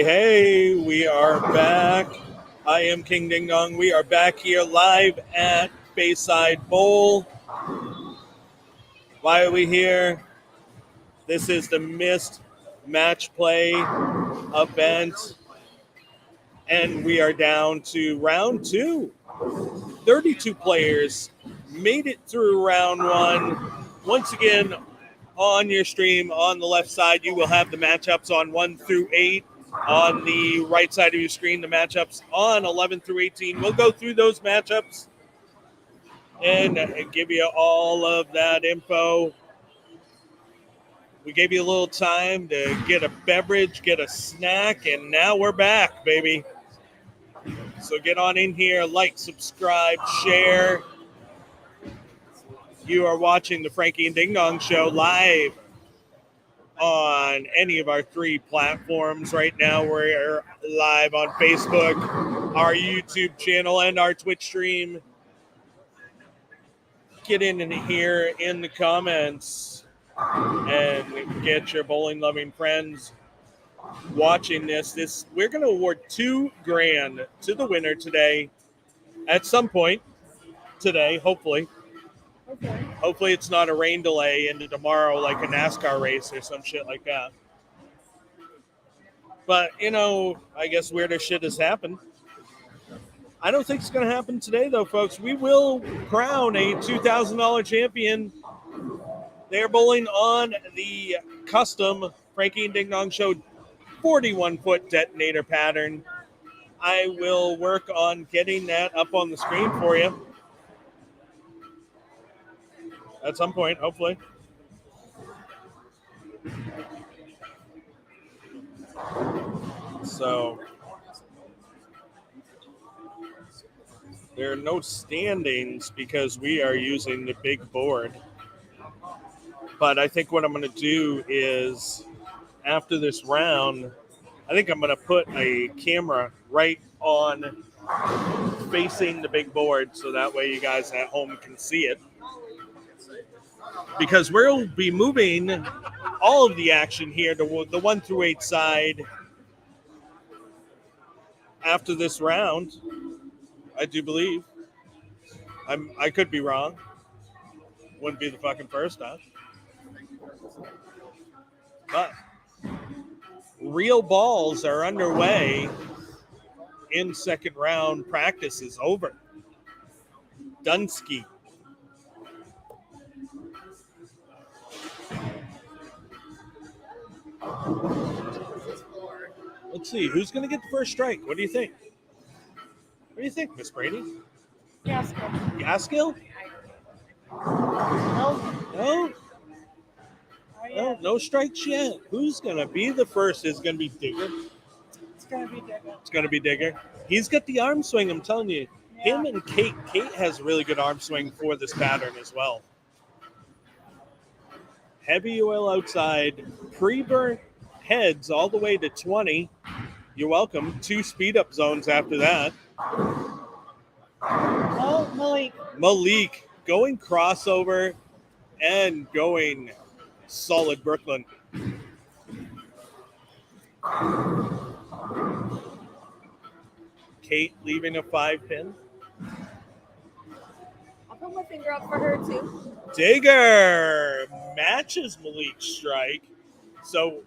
Hey, we are back. I am King Ding Dong. We are back here live at Bayside Bowl. Why are we here? This is the missed match play event, and we are down to round two. 32 players made it through round one. Once again, on your stream on the left side, you will have the matchups on 1 through 8. On the right side of your screen, the matchups on 11 through 18. We'll go through those matchups and give you all of that info. We gave you a little time to get a beverage, get a snack, and now we're back, baby. So get on in here, like, subscribe, share. You are watching the Frankie and Ding Dong Show live on any of our three platforms. Right now, we're live on Facebook, our YouTube channel, and our Twitch stream. Get in here in the comments and get your bowling loving friends watching this. We're going to award $2,000 to the winner today at some point today, hopefully. Hopefully it's not a rain delay into tomorrow like a NASCAR race or some shit like that. But, I guess weirder shit has happened. I don't think it's going to happen today, though, folks. We will crown a $2,000 champion. They're bowling on the custom Frankie and Ding Dong Show 41-foot detonator pattern. I will work on getting that up on the screen for you at some point, hopefully. So there are no standings because we are using the big board. But I think what I'm going to do is after this round, I think I'm going to put a camera right on facing the big board so that way you guys at home can see it. Because we'll be moving all of the action here to the 1 through 8 side after this round, I do believe. I could be wrong. Wouldn't be the fucking first time. But real balls are underway in second round. Practice is over. Dunsky. Let's see, who's going to get the first strike? What do you think? What do you think, Miss Brady? Gaskill. Gaskill? No? Oh, no strikes yet. Who's going to be the first? Is going to be Digger? It's going to be Digger. It's going to be Digger. He's got the arm swing, I'm telling you. Yeah. Him and Kate. Kate has a really good arm swing for this pattern as well. Heavy oil outside. Pre-burnt heads all the way to 20. You're welcome. 2 speed-up zones after that. Oh, Malik. Malik going crossover and going solid Brooklyn. Kate leaving a 5-pin. I'll put my finger up for her, too. Digger matches Malik's strike. So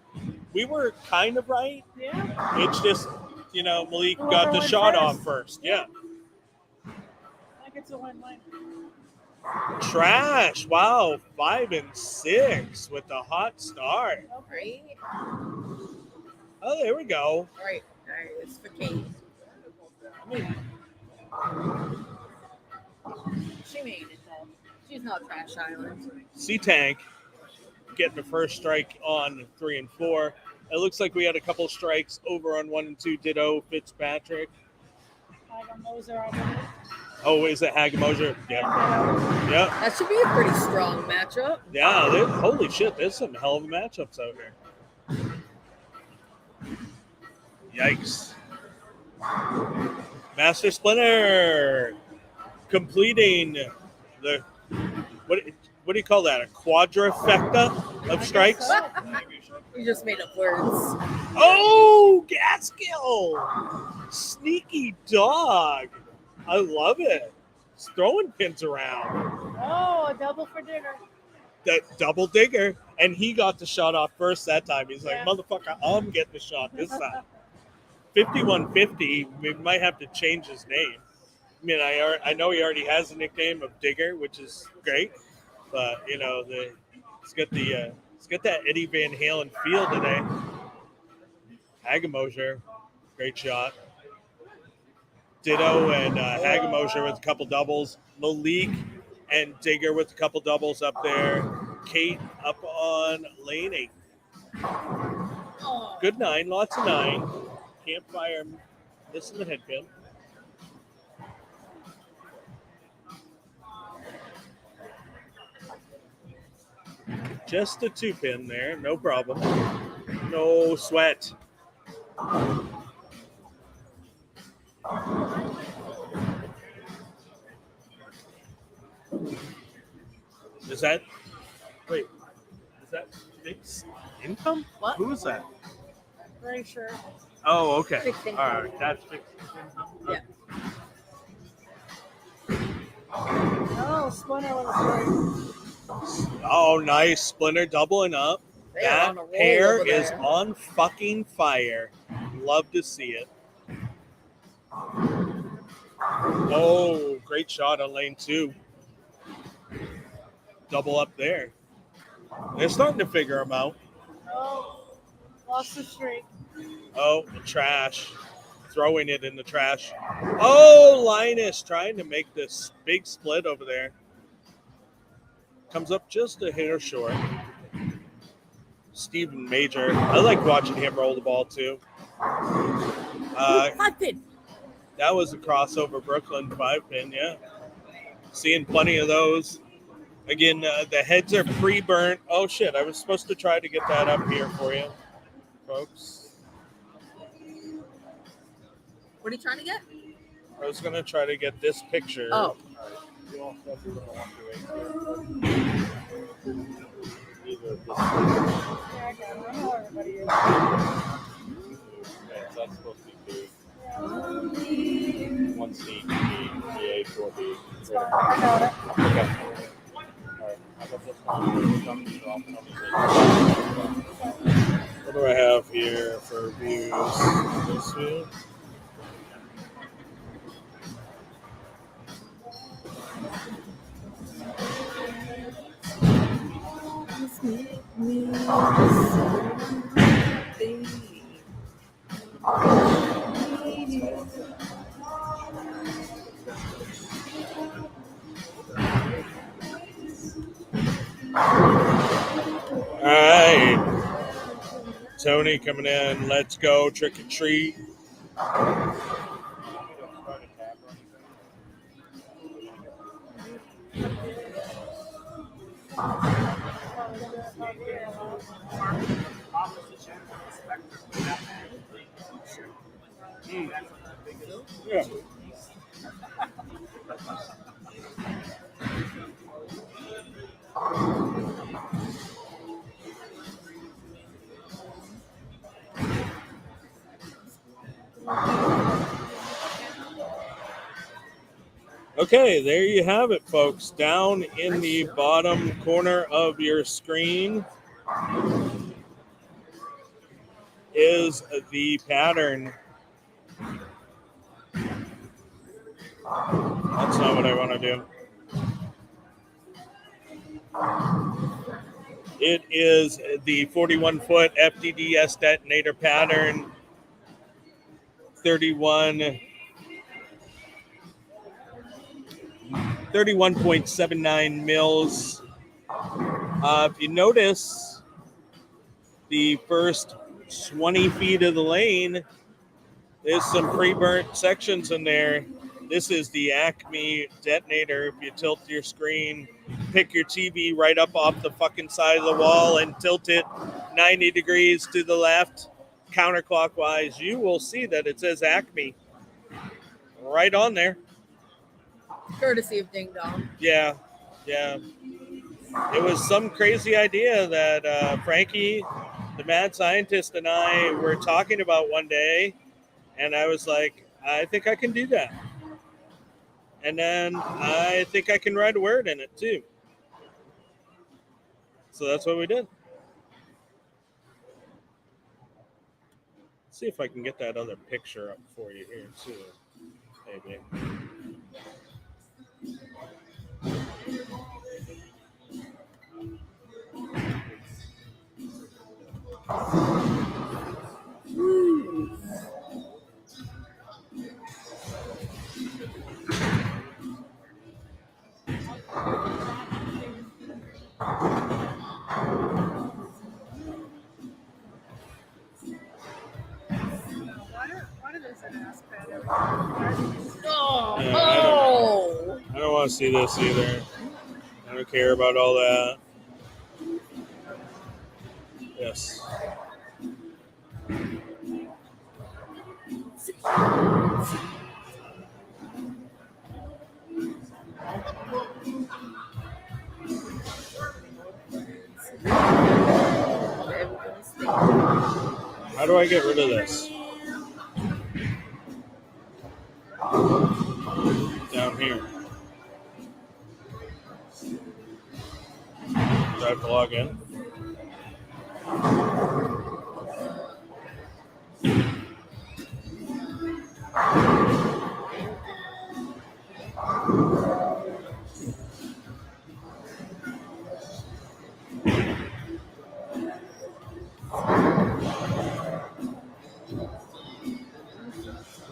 we were kind of right. Yeah. It's just, Malik got the shot off first. Yeah. I think it's a win-win. Trash. Wow. 5 and 6 with the hot start. Oh, great. Oh, there we go. All right. It's for Kate. She made it, though. She's not Trash Island. C-Tank getting the first strike on 3 and 4. It looks like we had a couple strikes over on 1 and 2. Ditto Fitzpatrick. Oh, is it Hagemoser? Yeah. Yeah. That should be a pretty strong matchup. Yeah. Holy shit. There's some hell of matchups out here. Yikes. Master Splinter completing the what do you call that? A quadrifecta of strikes? So. You just made up words. Oh, Gaskill! Sneaky dog. I love it. He's throwing pins around. Oh, a double for dinner. That double digger. And he got the shot off first that time. He's like, Yeah. motherfucker, I'm getting the shot this time. 5150, we might have to change his name. I mean, I know he already has a nickname of Digger, which is great. But, you know, he's got that Eddie Van Halen feel today. Hagemosier, great shot. Ditto and Hagemosier with a couple doubles. Malik and Digger with a couple doubles up there. Kate up on lane 8. Good 9, lots of 9. Campfire missing the head pin. Just a 2 pin there, no problem. No sweat. Is that fixed income? What? Who is that? Very sure. Oh, okay. Fixed All income. right, that's fixed income. Yeah. Oh, Splinter with a strike. Oh, nice. Splinter doubling up. They are That on a roll pair over is there. on fucking fire. Love to see it. Oh, great shot on lane 2. Double up there. They're starting to figure them out. Oh, lost the streak. Oh, the trash. Throwing it in the trash. Oh, Linus trying to make this big split over there. Comes up just a hair short. Steven Major. I like watching him roll the ball too. Hot pin. That was a crossover Brooklyn 5-pin, yeah. Seeing plenty of those. Again, the heads are pre-burnt. Oh, shit. I was supposed to try to get that up here for you, folks. What are you trying to get? I was going to try to get this picture. Oh. You all said you were gonna walk away. Yeah, I got it. I know everybody is. Okay, so that's supposed to be 2. 1C, B, 3A, 4B. It's fine. I got it. Okay. All right. How about this one? What do I have here for views? This view? All right. Tony coming in. Let's go trick or treat. Yeah. Okay, there you have it, folks. Down in the bottom corner of your screen is the pattern. That's not what I want to do. It is the 41-foot FDDS Detonator pattern, 31.79 mils. If you notice, the first 20 feet of the lane, there's some pre-burnt sections in there. This is the Acme detonator. If you tilt your screen, pick your TV right up off the fucking side of the wall and tilt it 90 degrees to the left, counterclockwise, you will see that it says Acme right on there. Courtesy of Ding Dong. Yeah. It was some crazy idea that Frankie the mad scientist and I were talking about one day, and I was like, I think I can do that. And then I think I can write a word in it too. So that's what we did. See if I can get that other picture up for you here too. Maybe. Why do this an ass pad every time? Oh, Yeah, oh. I don't want to see this either. I don't care about all that. Yes. Everybody's thinking. How do I get rid of this? Down here. Do I have to log in?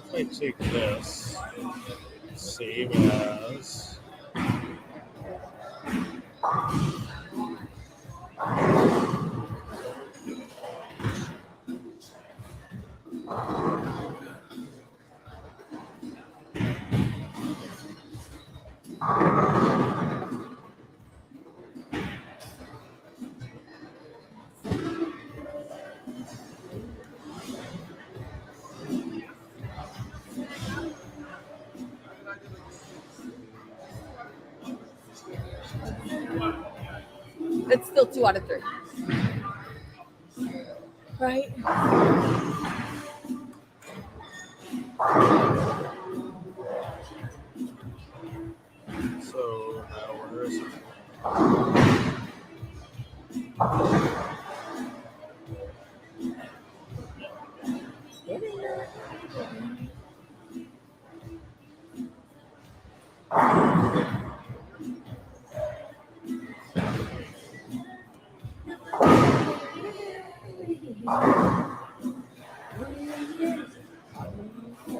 If I take this, save as. It's still 2 out of 3. Right? So now where is it?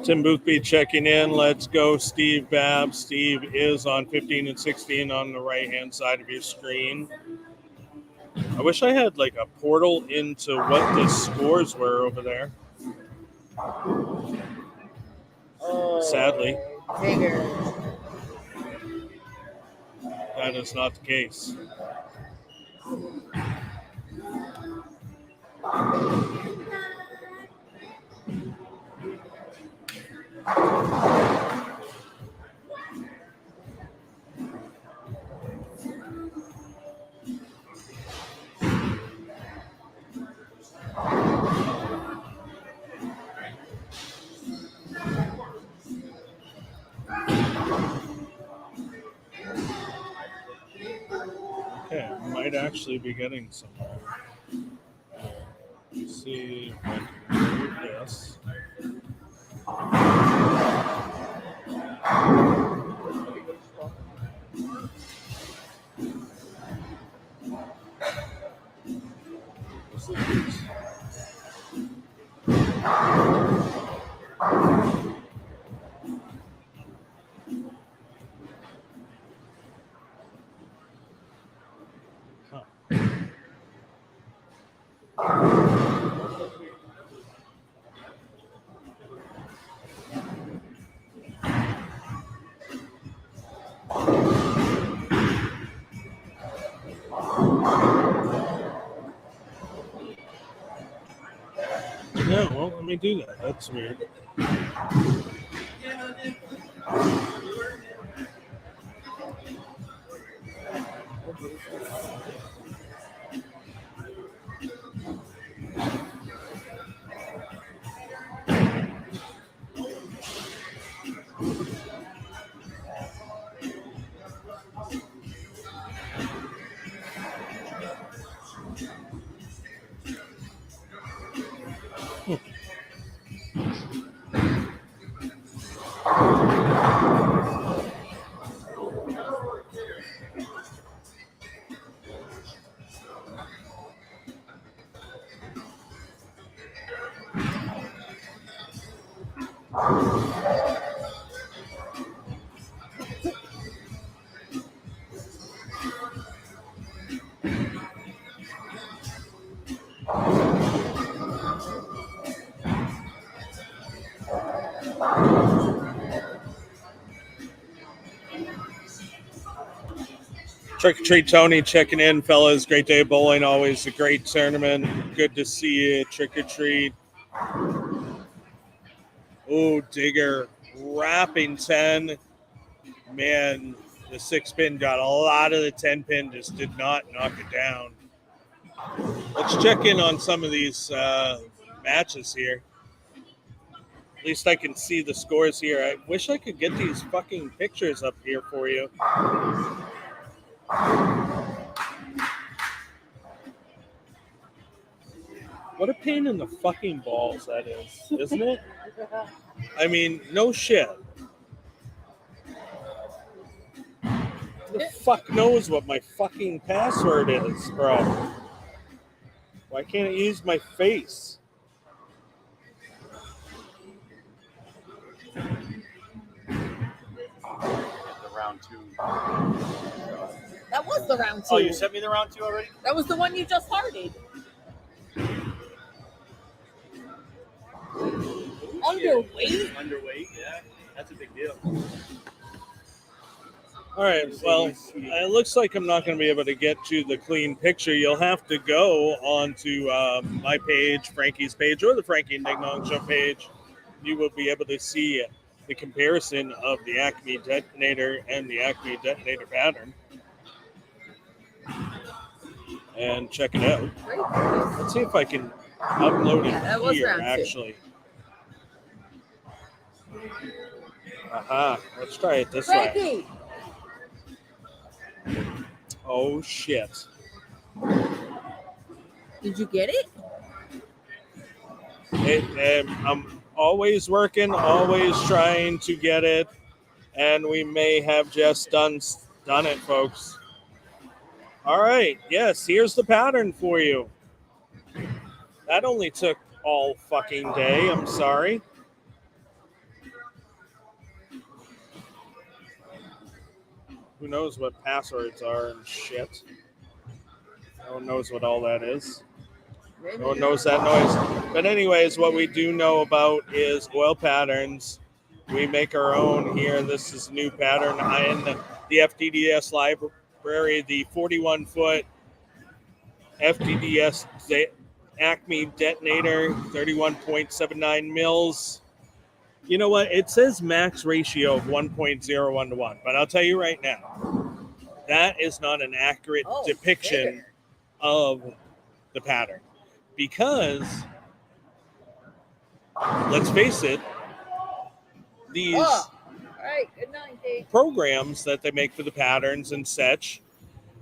Tim Boothby checking in. Let's go, Steve Babb. Steve is on 15 and 16 on the right-hand side of your screen. I wish I had like a portal into what the scores were over there. Sadly, Bigger. that is not the case. Okay, I might actually be getting somewhere. Let's see if I can do this. Huh. Yeah, well, let me do that. That's weird. Trick or Treat Tony checking in, fellas. Great day of bowling. Always a great tournament. Good to see you. Trick or Treat. Oh, Digger. Wrapping 10. Man, the 6-pin got a lot of the 10-pin. Just did not knock it down. Let's check in on some of these matches here. At least I can see the scores here. I wish I could get these fucking pictures up here for you. What a pain in the fucking balls that is, isn't it? I mean, no shit. The fuck knows what my fucking password is, bro? Why can't I use my face? The round 2. That was the round 2. Oh, you sent me the round 2 already? That was the one you just hearted. Underweight? Underweight, yeah. That's a big deal. All right, well, it looks like I'm not going to be able to get you the clean picture. You'll have to go onto my page, Frankie's page, or the Frankie and Ding Dong Show page. You will be able to see the comparison of the Acme Detonator and the Acme Detonator pattern. And check it out. Let's see if I can upload it here, actually. Aha, let's try it this way. Oh, shit. Did you get it? I'm always working, always trying to get it, and we may have just done it, folks. All right, yes, here's the pattern for you. That only took all fucking day, I'm sorry. Who knows what passwords are and shit. No one knows what all that is. No one knows that noise. But anyways, what we do know about is oil patterns. We make our own here. This is a new pattern in the FDDS library, the 41-foot FDDS Acme Detonator, 31.79 mils. You know what? It says max ratio of 1.01 to 1, but I'll tell you right now, that is not an accurate depiction of the pattern. Because, let's face it, these programs that they make for the patterns and such,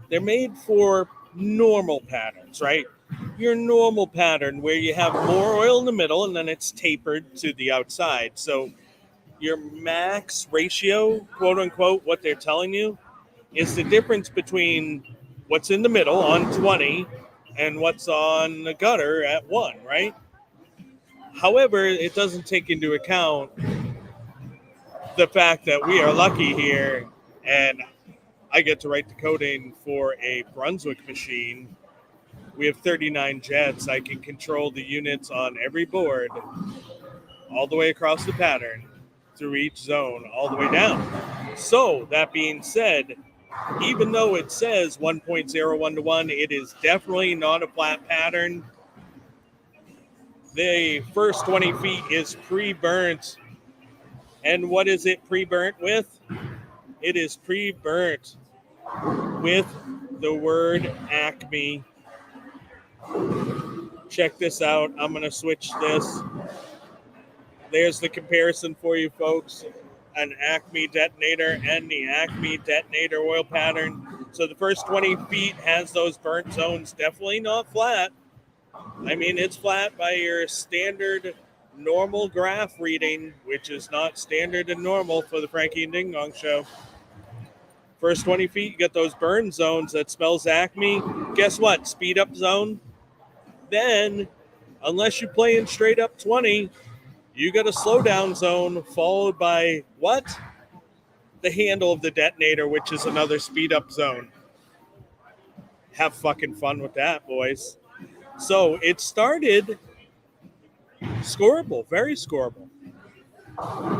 they're made for normal patterns, right? Your normal pattern where you have more oil in the middle and then it's tapered to the outside. So your max ratio, quote unquote, what they're telling you is the difference between what's in the middle on 20 and what's on the gutter at 1, right? However, it doesn't take into account the fact that we are lucky here and I get to write the coding for a Brunswick machine. We have 39 jets. I can control the units on every board all the way across the pattern through each zone all the way down. So that being said, even though it says 1.01 to 1, it is definitely not a flat pattern. The first 20 feet is pre-burnt. And what is it pre-burnt with? It is pre-burnt with the word Acme. Check this out. I'm going to switch this. There's the comparison for you folks. An Acme Detonator and the Acme Detonator oil pattern. So the first 20 feet has those burnt zones. Definitely not flat. I mean, it's flat by your standard normal graph reading, which is not standard and normal for the Frankie and Ding Dong Show. First 20 feet, you get those burn zones that spells Acme. Guess what? Speed up zone. Then, unless you play in straight up 20, you got a slow down zone followed by what? The handle of the detonator, which is another speed up zone. Have fucking fun with that, boys. So it started scoreable, very scoreable.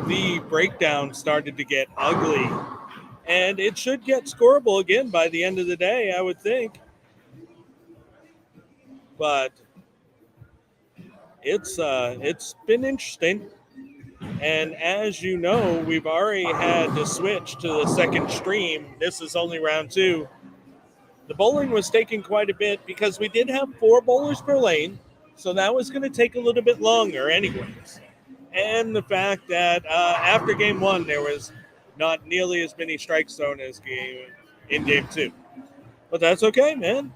The breakdown started to get ugly. And it should get scoreable again by the end of the day, I would think. But it's been interesting. And as you know, we've already had to switch to the second stream. This is only round 2. The bowling was taking quite a bit because we did have 4 bowlers per lane, so that was going to take a little bit longer anyways. And the fact that after game 1, there was not nearly as many strikes thrown as in game 2. But that's okay, man.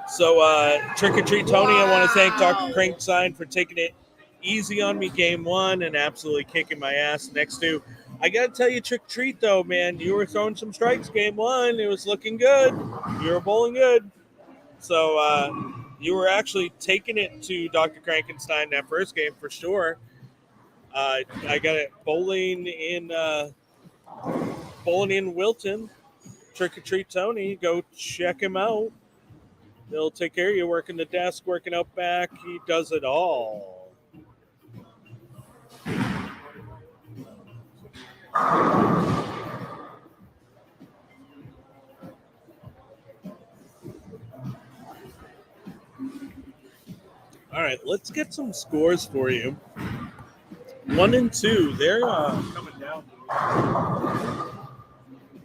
So, Trick or Treat Tony, I want to thank Dr. Crankside for taking it easy on me game 1 and absolutely kicking my ass next 2. I got to tell you, Trick or Treat, though, man, you were throwing some strikes game 1. It was looking good. You were bowling good. So, you were actually taking it to Dr. Crankenstein that first game for sure. I got it bowling in Wilton. Trick or Treat Tony, go check him out. He'll take care of you, working the desk, working out back. He does it all. All right, let's get some scores for you. 1 and 2, they're coming down.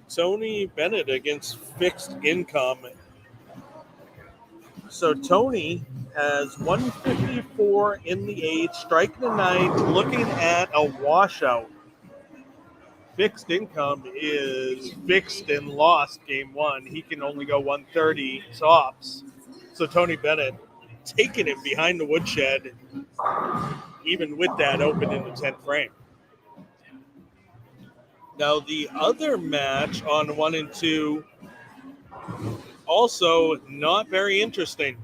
Tony Bennett against Fixed Income. So Tony has 154 in the 8th, striking the 9th, looking at a washout. Fixed Income is fixed and lost game 1. He can only go 130 tops. So Tony Bennett taking it behind the woodshed, even with that open in the 10th frame. Now the other match on 1 and 2, also not very interesting.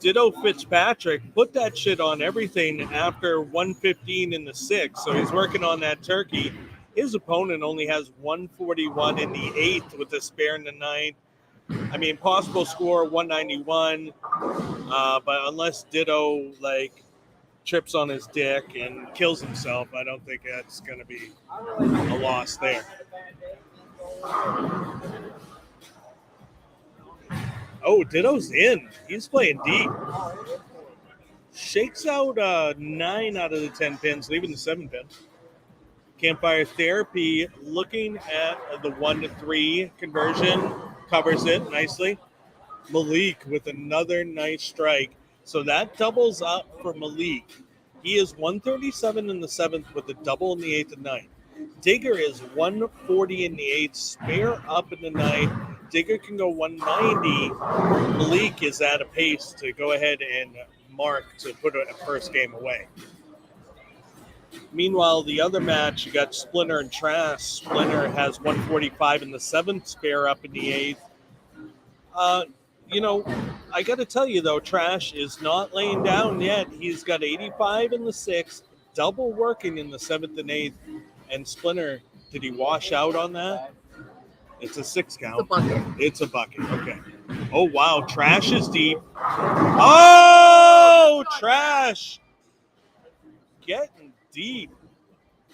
Ditto Fitzpatrick put that shit on everything after 115 in the 6th, so he's working on that turkey. His opponent only has 141 in the 8th with a spare in the 9th. I mean, possible score 191, but unless Ditto trips on his dick and kills himself, I don't think that's going to be a loss there. Oh, Ditto's in. He's playing deep. Shakes out 9 out of the 10 pins, leaving the 7 pin. Campfire Therapy looking at the 1-3 conversion. Covers it nicely. Malik with another nice strike. So that doubles up for Malik. He is 137 in the 7th with a double in the 8th and 9th. Digger is 140 in the 8th, spare up in the 9th. Digger can go 190. Malik is at a pace to go ahead and mark to put a first game away. Meanwhile, the other match, you got Splinter and Trash. Splinter has 145 in the 7th, spare up in the 8th. I got to tell you, though, Trash is not laying down yet. He's got 85 in the 6th, double working in the 7th and 8th. And Splinter, did he wash out on that? It's a 6 count. It's a bucket. Okay. Oh, wow. Trash is deep. Oh, Trash. Getting deep.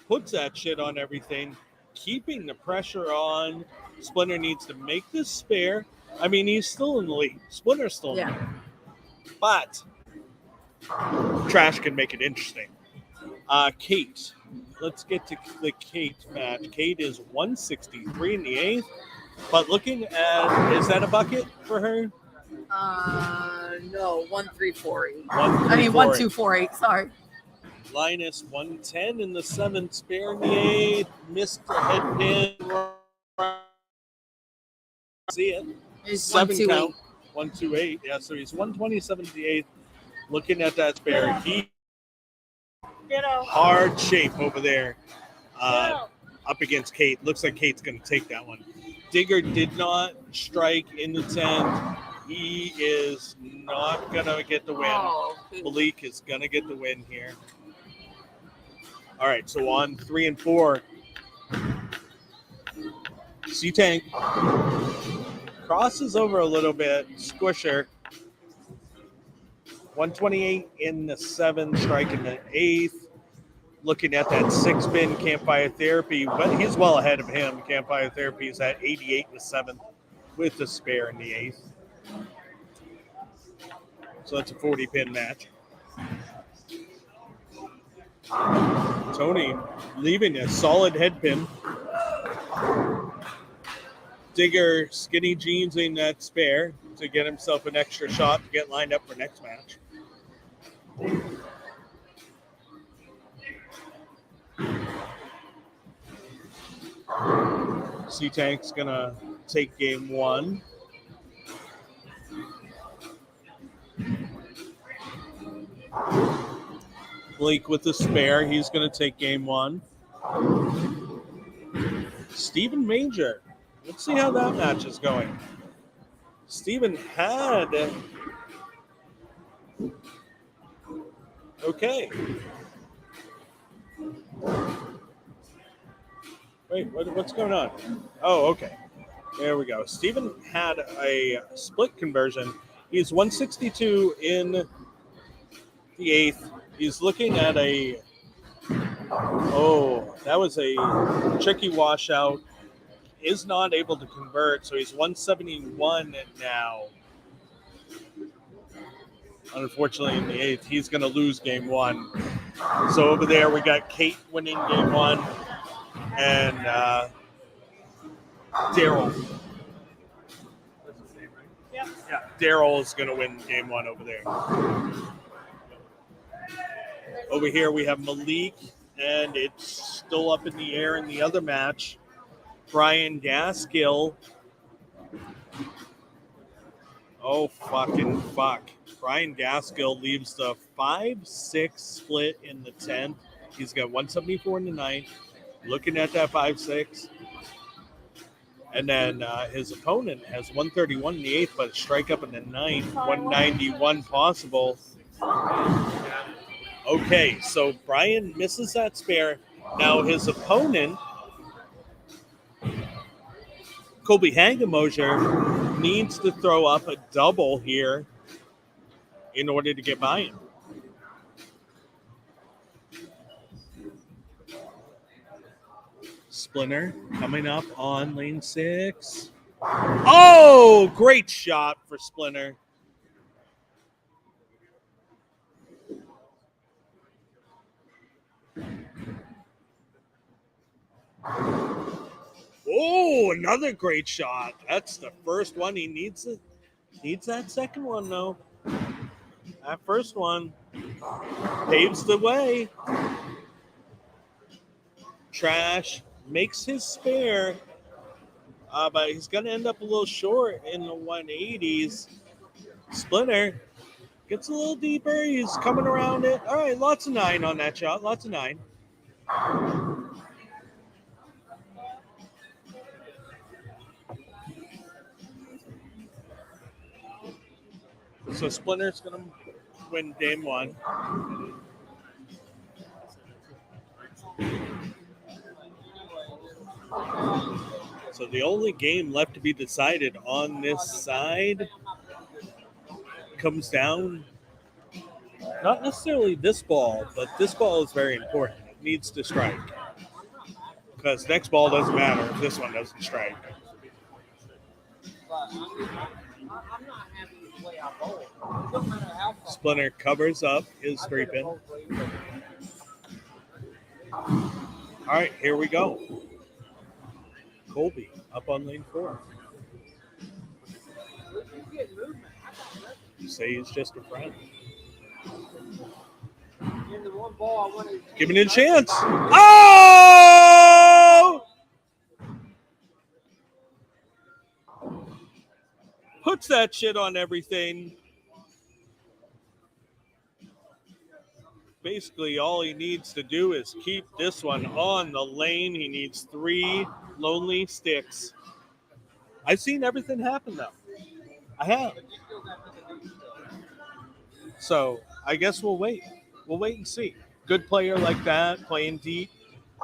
Puts that shit on everything. Keeping the pressure on. Splinter needs to make this spare. I mean, he's still in the lead. Splinter's still in the lead. But Trash can make it interesting. Kate. Let's get to the Kate match. Kate is 163 in the 8th. But looking at, is that a bucket for her? No, 1348. 1248. Sorry. Linus 110 in the 7th, spare in the 8th. Missed the head pin. See it. It's 7 count. 128. Yeah, so he's 127 in the 8th. Looking at that spare. He hard shape over there up against Kate. Looks like Kate's going to take that one. Digger did not strike in the 10th. He is not going to get the win. Malik is going to get the win here. All right, so on 3 and 4. C-Tank crosses over a little bit. Squisher. 128 in the 7th, strike in the 8th. looking at that 6-pin Campfire Therapy. But he's well ahead of him. Campfire Therapy is at 88 in the 7th with the spare in the 8th. So that's a 40-pin match. Tony leaving a solid head pin. Digger skinny jeans in that spare to get himself an extra shot to get lined up for next match. C-Tank's going to take game 1. Blake with the spare. He's going to take game 1. Stephen Major. Let's see how that match is going. Stephen had... Okay. Wait, what's going on? Oh, okay. There we go. Stephen had a split conversion. He's 162 in the 8th. He's looking at a... Oh, that was a tricky washout. Is not able to convert, so he's 171 now. Unfortunately, in the 8th, he's going to lose game 1. So over there, we got Kate winning game 1 and Daryl. Yep. Yeah, Daryl is going to win game 1 over there. Over here, we have Malik, and it's still up in the air in the other match. Brian Gaskill. Oh, fucking fuck. Brian Gaskill leaves the 5-6 split in the 10th. He's got 174 in the 9th. Looking at that 5-6. And then his opponent has 131 in the 8th, but a strike up in the 9th. 191 possible. Okay, so Brian misses that spare. Now his opponent, Colby Hagemoser, needs to throw up a double here in order to get by him. Splinter coming up on lane 6. Oh, great shot for Splinter. Oh, another great shot. That's the first one. He needs that second one, though. That first one paves the way. Trash makes his spare, but he's going to end up a little short in the 180s. Splinter gets a little deeper. He's coming around it. All right, lots of 9 on that shot. Lots of 9. So Splinter's going to win game 1. So the only game left to be decided on this side comes down, not necessarily this ball, but this ball is very important. It needs to strike. Because next ball doesn't matter if this one doesn't strike. Splinter covers up his 3-pin. All right, here we go. Colby up on lane 4. You say he's just a friend. Giving it a chance. Oh! Puts that shit on everything. Basically, all he needs to do is keep this one on the lane. He needs 3 lonely sticks. I've seen everything happen, though. I have. So I guess we'll wait. We'll wait and see. Good player like that, playing deep.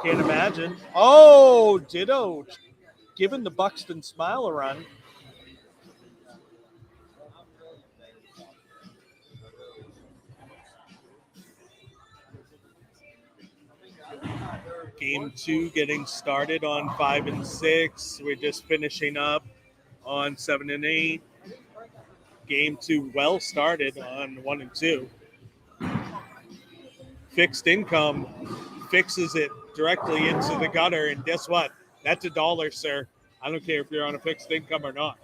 Can't imagine. Oh, Ditto giving the Buxton Smile a run. Game 2 getting started on 5 and 6. We're just finishing up on 7 and 8. Game 2 well started on 1 and 2. Fixed income fixes it directly into the gutter, and guess what? That's $1, sir. I don't care if you're on a fixed income or not.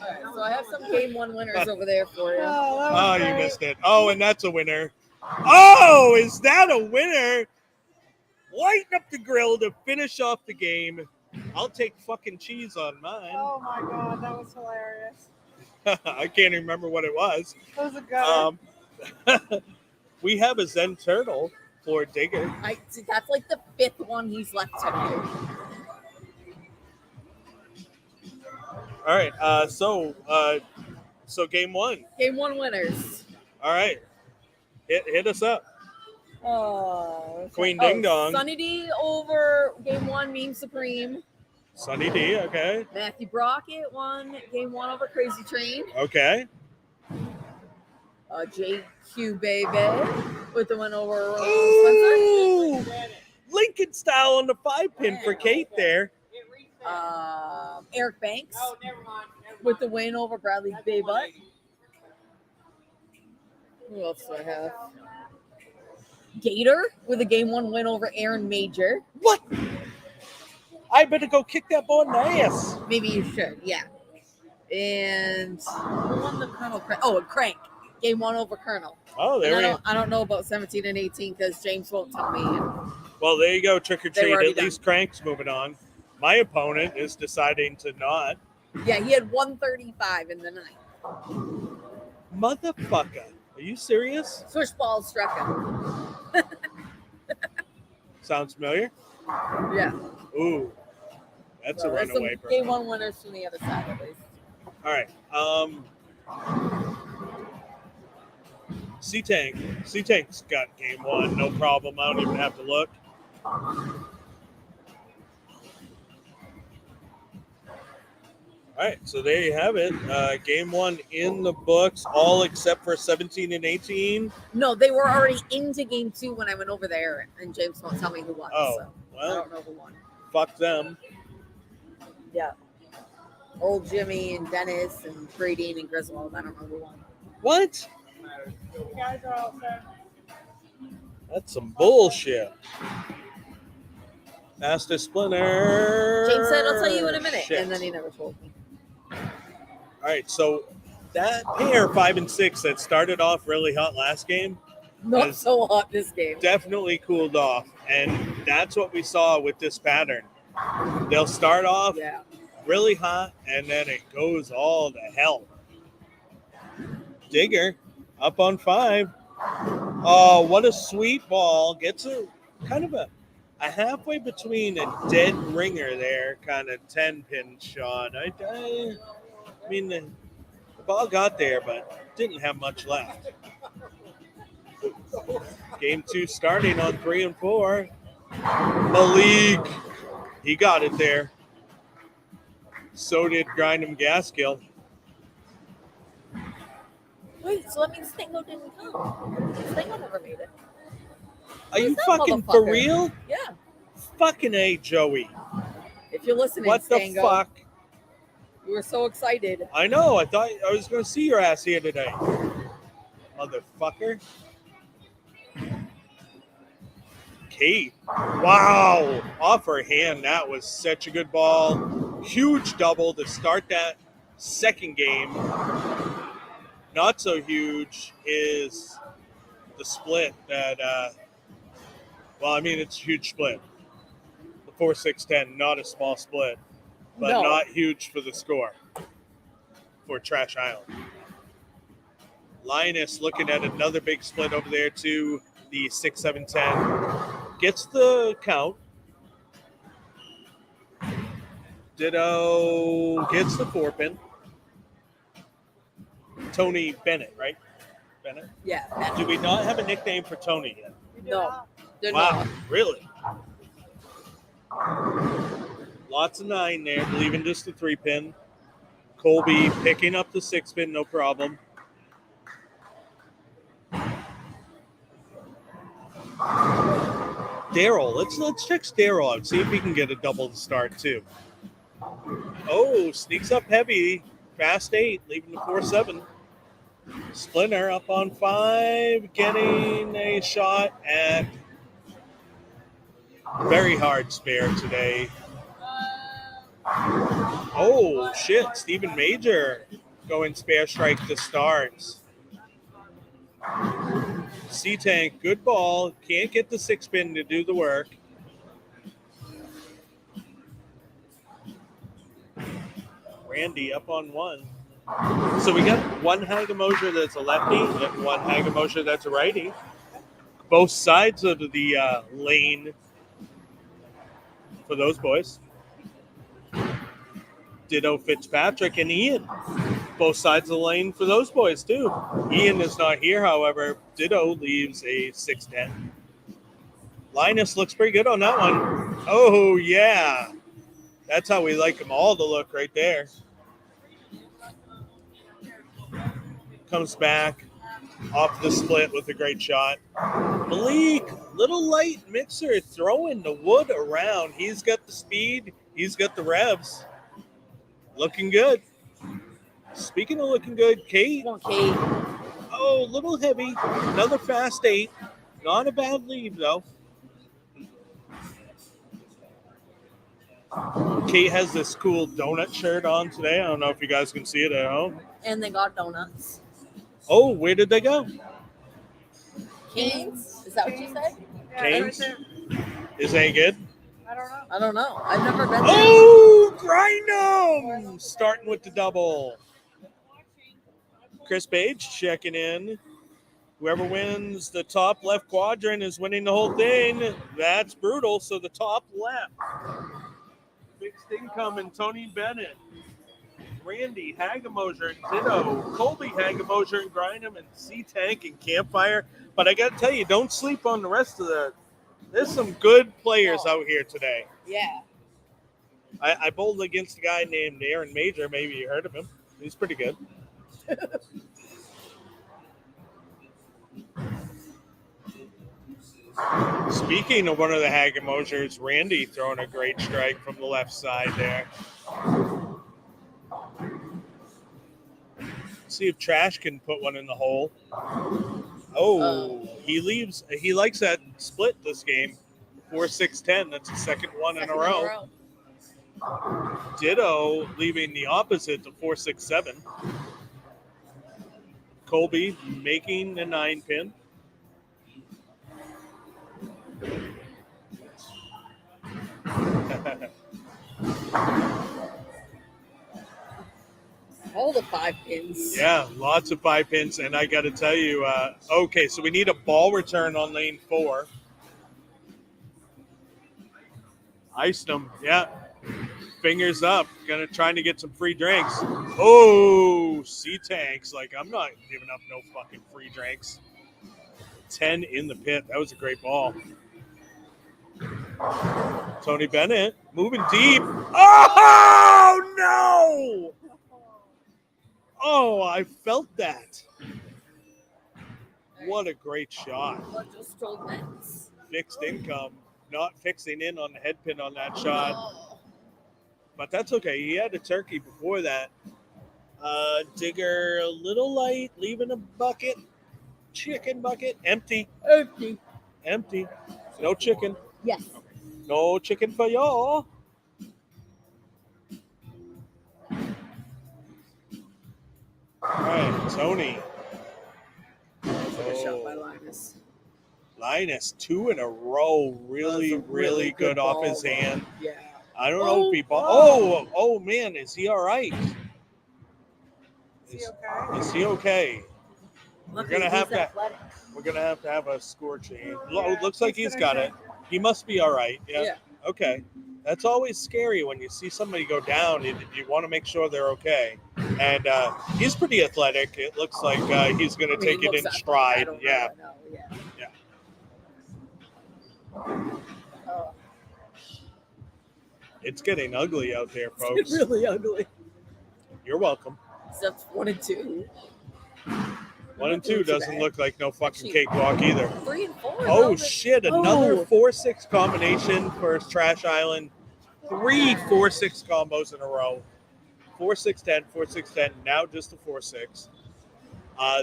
All right, so I have some game 1 winners over there for you. Oh, you missed it. Oh, and that's a winner. Oh, is that a winner? Lighten up the grill to finish off the game. I'll take fucking cheese on mine. Oh my god, that was hilarious. I can't remember what it was. That was a gutter. We have a Zen Turtle for Digger. See, that's like the 5th one he's left tonight. All right. So game 1. Game 1 winners. All right. Hit us up. Queen Ding Dong. Sunny D over game 1, Meme Supreme. Sunny D. Okay. Matthew Brockett won game 1 over Crazy Train. Okay. JQ Baby with the win over Ooh! Spencer. Lincoln style on the 5-pin for Kate there. Eric Banks with the win over Bradley Baybutt. Who else do I have? Gator with a game 1 win over Aaron Major. What? I better go kick that ball in the ass. Maybe you should, yeah. And who won the Colonel? Oh, Crank. Game 1 over Colonel. Oh, there we go. I don't know about 17 and 18 because James won't tell me. Well, there you go. Trick or They were treat. already At least Crank's moving on. My opponent is deciding to not. Yeah, he had 135 in the night. Motherfucker. Are you serious? Swishball struck him. Sounds familiar? Yeah. Ooh. That's a There's some runaway. game 1 winners from the other side, at least. All right. C-Tank. C-Tank's got game 1. No problem. I don't even have to look. All right, so there you have it. Game 1 in the books, all except for 17 and 18. No, they were already into game 2 when I went over there, and James won't tell me who won. Oh, so I well, don't know who won. fuck them. Yeah. Old Jimmy and Dennis and Brady and Griswold. I don't know who won. What? You guys are all set. That's some bullshit. Fastest splinter. James said, I'll tell you in a minute. Shit. And then he never told me. All right, so that pair, 5 and 6, that started off really hot last game, Not Yes. so hot this game. definitely cooled off. And that's what we saw with this pattern. They'll start off Yeah. really hot, and then it goes all to hell. Digger up on 5. Oh, what a sweet ball. Gets a kind of a halfway between a dead ringer there, kind of 10-pin shot. I mean, the ball got there, but didn't have much left. Game 2 starting on 3 and 4. Malik, he got it there. So did Grindham Gaskill. Wait, so that means Stingo didn't come. Stingo never made it. Are you that fucking for motherfucker? real? Yeah. Fucking A, Joey. If you're listening, What the Stango, fuck? we were so excited. I know. I thought I was going to see your ass here today. Motherfucker. Kate. Wow. Off her hand. That was such a good ball. Huge double to start that second game. Not so huge is the split that, well, I mean, it's a huge split. The 4-6-10, not a small split, but No. not huge for the score for Trash Island. Linus looking at another big split over there to the 6-7-10. Gets the count. Ditto gets the 4-pin. Tony Bennett, right? Bennett? Yeah. Do we not have a nickname for Tony yet? We did No. not. They're Wow, not. really? Lots of 9 there, leaving just the 3-pin. Colby picking up the 6-pin, no problem. Daryl. Let's check Daryl out. See if he can get a double start too. Oh, sneaks up heavy. Fast 8, leaving the 4-7. Splinter up on 5, getting a shot at very hard spare today. Oh, shit. Stephen Major going spare strike to start. C-Tank, good ball. Can't get the 6-pin to do the work. Randy up on 1. So we got one Hagamosher that's a lefty and one Hagamosher that's a righty. Both sides of the lane for those boys. Ditto Fitzpatrick and Ian. Both sides of the lane for those boys, too. Ian is not here, however. Ditto leaves a 6-10. Linus looks pretty good on that one. Oh, yeah. That's how we like them all to look right there. Comes back off the split with a great shot. Malik, little light mixer, throwing the wood around. He's got the speed. He's got the revs. Looking good. Speaking of looking good, Kate. Come on, Kate. Oh, a little heavy. Another fast 8. Not a bad lead, though. Kate has this cool donut shirt on today. I don't know if you guys can see it at home. And they got donuts. Oh, where did they go? Canes? Is that what you said? Yeah, Canes? right there. Is that good? I don't know. I don't know. I've never been there. Oh, grind 'em! Starting with the double. Chris Page checking in. Whoever wins the top left quadrant is winning the whole thing. That's brutal. So the top left. Fixed income and Tony Bennett. Randy Hagamosher and Ditto. Colby Hagamosher and Grindham and C-Tank and Campfire. But I got to tell you, don't sleep on the rest of the. There's some good players out here today. Yeah. I bowled against a guy named Aaron Major. Maybe you heard of him. He's pretty good. Speaking of one of the Hagamoshers, Randy throwing a great strike from the left side there. See if Trash can put one in the hole. Oh, he leaves. He likes that split this game. 4-6-10. That's the second one in a row. Ditto leaving the opposite to 4-6-7. Colby making the 9-pin. All the 5 pins. Yeah, lots of 5 pins. And I got to tell you, okay, so we need a ball return on lane 4. Iced them, yeah. Fingers up, trying to get some free drinks. Oh, C-Tanks, like I'm not giving up no fucking free drinks. 10 in the pit, that was a great ball. Tony Bennett moving deep. Oh no! Oh, I felt that. What a great shot. Fixed income, not fixing in on the head pin on that shot. Oh. But that's okay. He had a turkey before that. Digger a little light, leaving a bucket. Chicken bucket. Empty. Empty. No chicken. Yes. No chicken for y'all. All right, Tony. That's a good shot by Linus. Linus, 2 in a row. Really good off his hand. Yeah. I don't know if he bought. Oh, man, is he all right? Is he okay? We're gonna have to have a score change. Yeah, looks like he's got it. He must be all right. Yeah. Okay. That's always scary when you see somebody go down. You want to make sure they're okay. And he's pretty athletic. It looks like he's going to take it in stride. Yeah. It's getting ugly out there, folks. It's really ugly. You're welcome. Except 1 and 2. 1 and 2 doesn't look like no fucking Actually, cakewalk either. 3 and 4. Oh shit! Another Oh. 4-6 combination for Trash Island. 3 4-6 combos in a row. 4-6-10, 4-6-10. Now just a 4-6.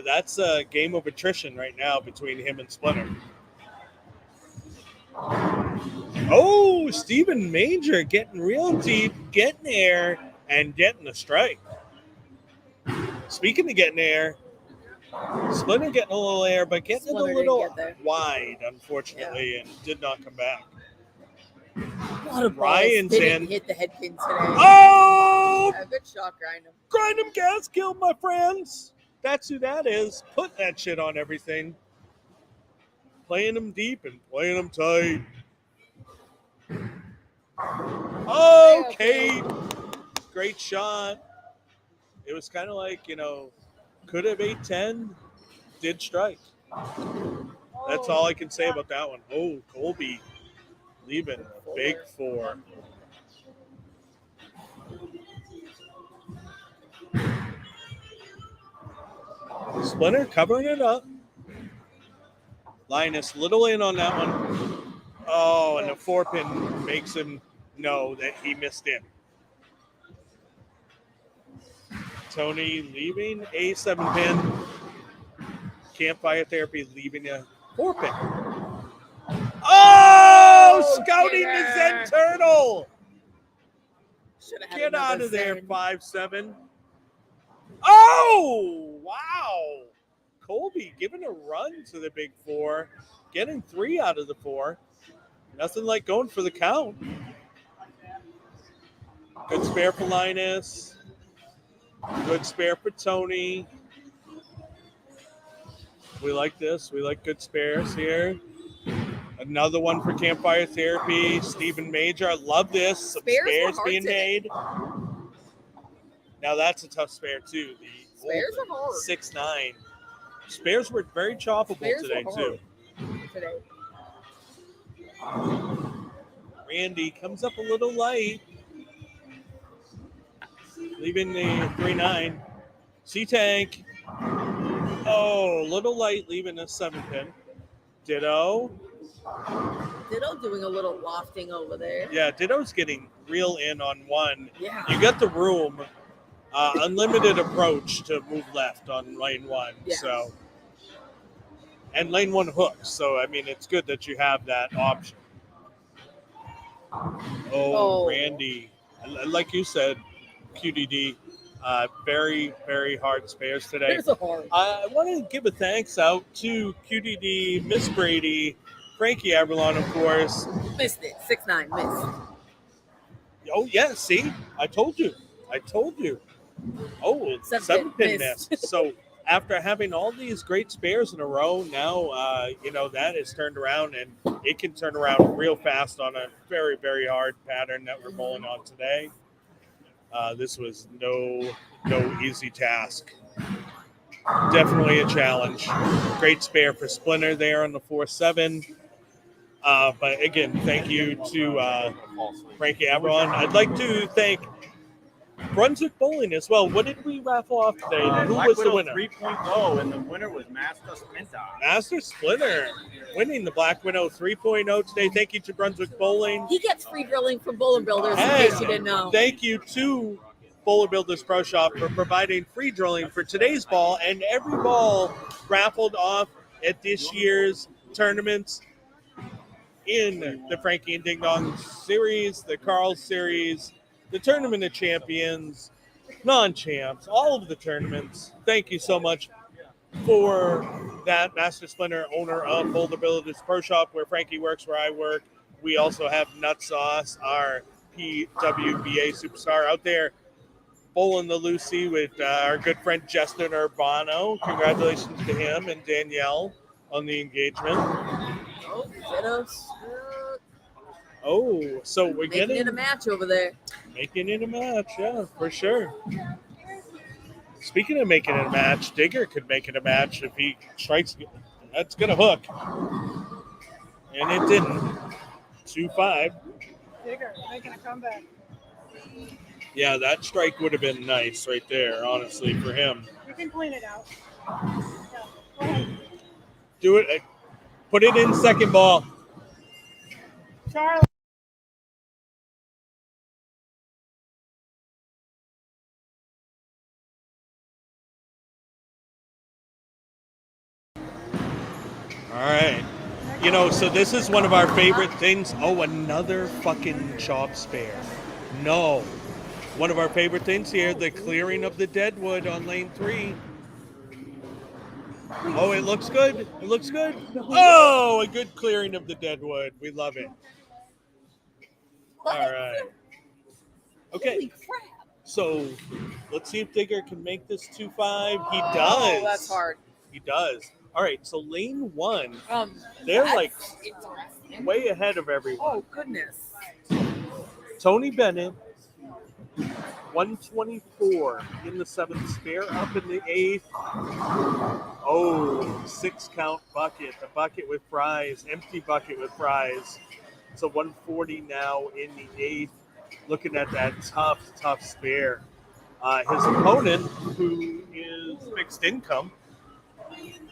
That's a game of attrition right now between him and Splinter. Oh, Stephen Major getting real deep, getting there, and getting a strike. Speaking of getting there, Splinter getting a little air, but getting Splinter it a little didn't get there. wide, unfortunately, and did not come back. A lot of balls Ryan's didn't in. hit the head pins today. Oh! A good shot, grind him. Grind 'em gas kill, my friends. That's who that is. Put that shit on everything. Playing them deep and playing them tight. Okay. Great shot. It was kind of like, could have 8-10, did strike. That's all I can say about that one. Oh, Colby leaving big 4. Splinter covering it up. Linus little in on that one. Oh, and the 4-pin makes him know that he missed in. Tony leaving a 7-pin. Campfire Therapy leaving a 4-pin. Oh, scouting the Zen Turtle. Get out of there, 5-7. Oh, wow. Colby giving a run to the big 4, getting 3 out of the 4. Nothing like going for the count. Good spare for Linus. Good spare for Tony. We like this. We like good spares here. Another one for Campfire Therapy. Stephen Major. I love this. Some spares being made. Now that's a tough spare too. The Spares are hard. 6-9. Spares were very choppable today too. Randy comes up a little light. Leaving the 3-9. C-Tank. Oh, a little light, leaving a 7-pin. Ditto doing a little lofting over there. Yeah, Ditto's getting real in on 1. Yeah. You got the room. Unlimited approach to move left on lane 1. Yeah. So, and lane 1 hooks. So, I mean, it's good that you have that option. Oh. Randy. Like you said, QDD, very, very hard spares today. I want to give a thanks out to QDD, Miss Brady, Frankie Aberlon, of course. Missed it. 6-9. Missed. Oh, yeah. See? I told you. Oh, 7-pin missed. So after having all these great spares in a row, now, that is turned around, and it can turn around real fast on a very, very hard pattern that we're bowling on today. This was no easy task. Definitely a challenge. Great spare for Splinter there on the 4-7. But again, thank you to Frankie Aberlon. I'd like to thank Brunswick Bowling as well. What did we raffle off today? Who was the winner? 3.0, and the winner was Master Splinter. Master Splinter winning the Black Widow 3.0 today. Thank you to Brunswick Bowling. He gets free drilling from Bowler Builders, in case you didn't know. Thank you to Bowler Builders Pro Shop for providing free drilling for today's ball and every ball raffled off at this year's tournaments in the Frankie and Ding Dong Series, the Carl Series, the Tournament of Champions, non-champs, all of the tournaments. Thank you so much for that, Master Splinter, owner of Boulder Builders Pro Shop, where Frankie works, where I work. We also have Nut Sauce, our PWBA superstar out there, bowling the Lucy with our good friend Justin Urbano. Congratulations to him and Danielle on the engagement. Oh, so we're making it a match over there. Making it a match, yeah, for sure. Speaking of making it a match, Digger could make it a match if he strikes. That's going to hook. And it didn't. 2-5. Digger making a comeback. Yeah, that strike would have been nice right there, honestly, for him. You can clean it out. Yeah. Do it. Put it in second ball. Charlie. All right. You know, so this is one of our favorite things. Oh, another fucking chop spare. No. One of our favorite things here, the clearing of the deadwood on lane 3. Oh, it looks good. It looks good. Oh, a good clearing of the deadwood. We love it. All right. Okay. Holy crap. So let's see if Digger can make this 2-5. He does. Oh, that's hard. He does. All right. So lane 1, they're That's like interesting. way ahead of everyone. Oh, goodness. Tony Bennett, 124 in the 7th spare, up in the 8th. Oh, 6-count bucket. The bucket with fries, empty bucket with fries. So 140 now in the 8th. Looking at that tough spare. His opponent, who is fixed income,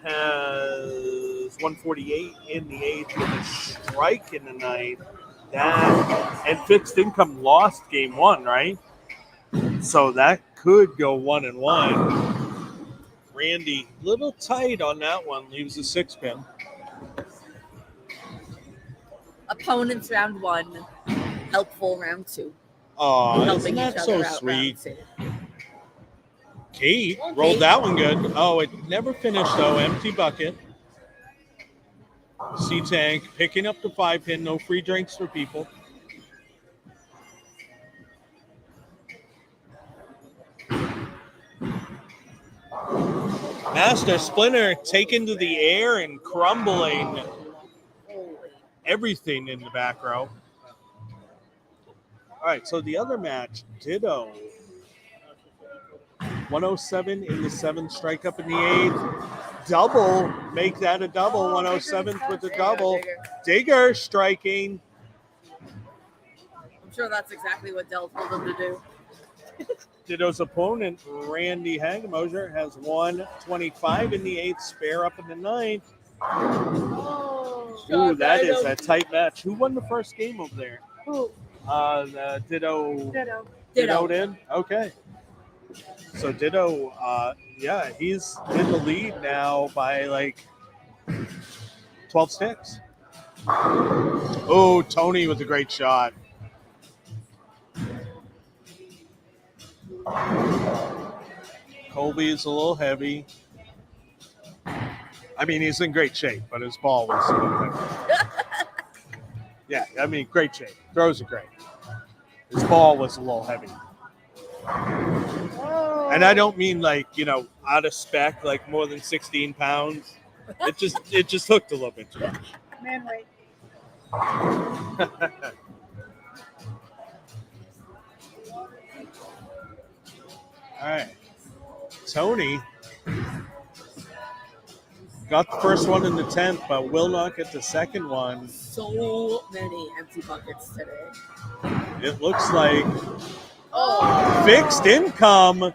has 148 in the 8th with a strike in the 9th. And fixed income lost game 1, right? So that could go 1-1. Randy, little tight on that one, leaves a 6-pin. Opponents round 1, helpful round 2. Oh, Helping isn't each that other so out sweet? round 2. Kate Okay. rolled that one good. Oh, it never finished though. Empty bucket. C-Tank picking up the 5-pin. No free drinks for people. Master Splinter taken to the air and crumbling everything in the back row. All right, so the other match, Ditto. 107 in the 7th, strike up in the 8th. Double, make that a double. 107th with the double. Digger striking. I'm sure that's exactly what Dell told him to do. Ditto's opponent, Randy Hagemoser, has 125 in the 8th, spare up in the 9th. Ooh, that is a tight match. Who won the first game over there? Who? Ditto. Ditto. Did? Okay. So Ditto, yeah, he's in the lead now by like 12 sticks. Oh, Tony with a great shot. Colby is a little heavy. I mean, he's in great shape, but his ball was a little heavy. Yeah, I mean, great shape. Throws are great. His ball was a little heavy. And I don't mean like, you know, out of spec, like more than 16 pounds. It just hooked a little bit. Man, wait. All right. Tony got the first one in the 10th, but will not get the second one. So many empty buckets today. It looks like fixed income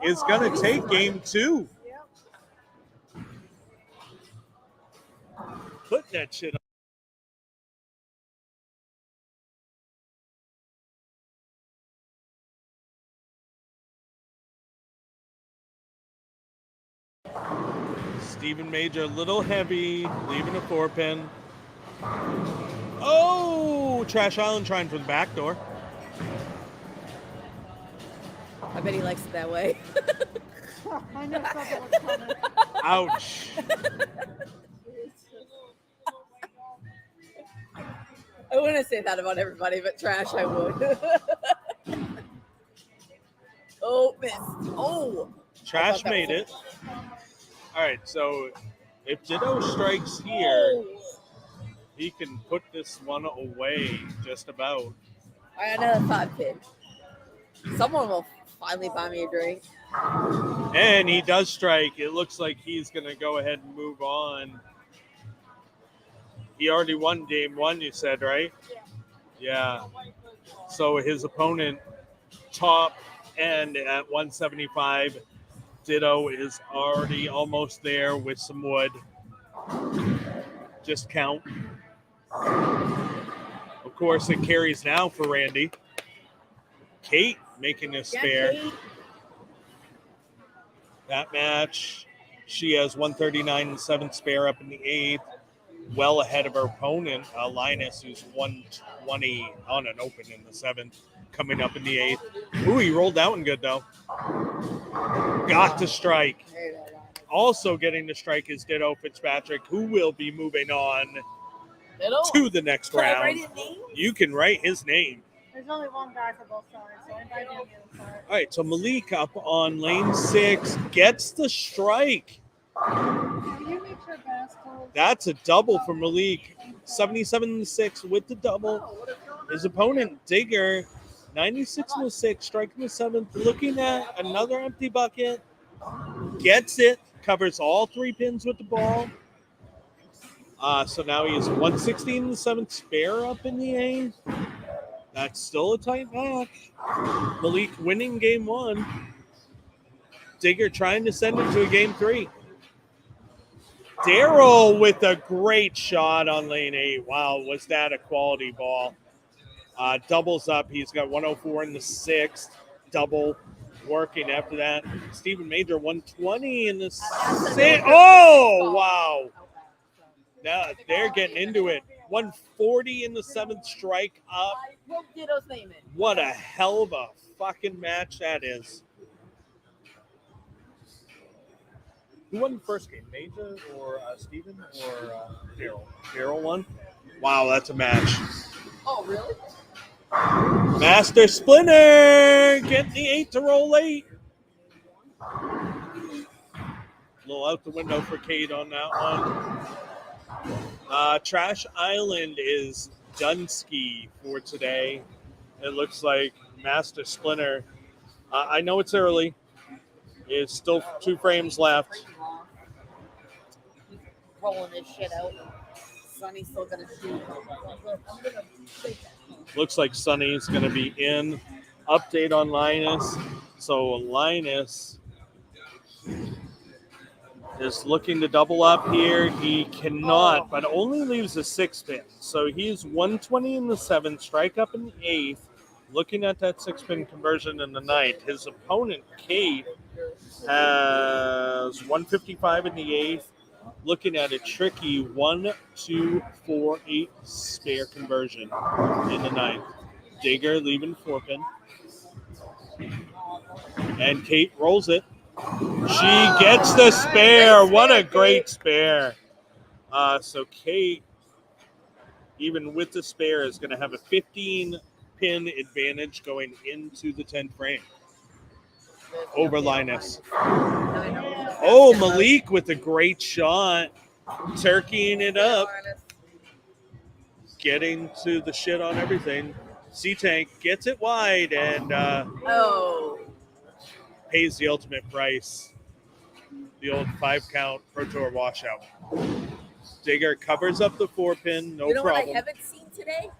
is going to take game 2. Put that shit on. Stephen Major, a little heavy, leaving a 4-pin. Oh, Trash Island trying for the back door. I bet he likes it that way. I knew something was coming. Ouch. I wouldn't say that about everybody, but Trash, I would. Oh, missed. Oh. Trash made it. All right, so if Ditto strikes here, he can put this one away just about. All right, another 5-pin. Someone will finally buy me a drink. And he does strike. It looks like he's going to go ahead and move on. He already won game 1, you said, right? Yeah. So his opponent, top end at 175, Ditto is already almost there with some wood. Just count. Of course, it carries now for Randy. Kate making a spare. Kate. That match, she has 139 and 7th spare up in the 8th. Well ahead of her opponent, Linus, who's 120 on an open in the 7th, coming up in the 8th. Ooh, he rolled that one good, though. Got to strike. Also getting to strike is Ditto Fitzpatrick, who will be moving on to the next Can I round. write his name? You can write his name. There's only one guy for both sides, so anybody on the other side. All right, so Malik up on lane 6 gets the strike. Can you make sure Bastos? That's a double for Malik. 77-6 with the double. His opponent, Digger, 96-6, striking the 7th, looking at another empty bucket. Gets it, covers all 3 pins with the ball. So now he is 116-7 spare up in the 8th. That's still a tight match. Malik winning game 1. Digger trying to send it to a game 3. Daryl with a great shot on lane 8. Wow, was that a quality ball. Doubles up. He's got 104 in the 6th. Double working after that. Stephen Major 120 in the 6th. Oh, wow. Now they're getting into it. 140 in the 7th, strike up. I wrote Ditto's name in. What a hell of a fucking match that is. Who won the first game, Major or Steven or Daryl? Daryl won? Wow, that's a match. Oh, really? Master Splinter getting the 8 to roll late. A little out the window for Kate on that one. Trash Island is Dunsky for today. It looks like Master Splinter. I know it's early. It's still 2 frames left. He's rolling his shit out. Sonny's still gonna shoot. Looks like Sonny's going to be in. Update on Linus. So Linus is looking to double up here. He cannot, but only leaves a 6 pin. So he's 120 in the 7th, strike up in the 8th. Looking at that 6 pin conversion in the 9th. His opponent, Kate, has 155 in the 8th. Looking at a tricky 1, 2, 4, 8 spare conversion in the 9th. Digger leaving 4 pin. And Kate rolls it. She gets the spare. What a great spare. So Kate, even with the spare, is going to have a 15 pin advantage going into the 10th frame over Linus. Oh, Malik with a great shot. Turkeying it up. Getting to the shit on everything. C-Tank gets it wide and pays the ultimate price. The old 5-count Pro Tour washout. Digger covers up the 4 pin, no you know problem. What I haven't seen today?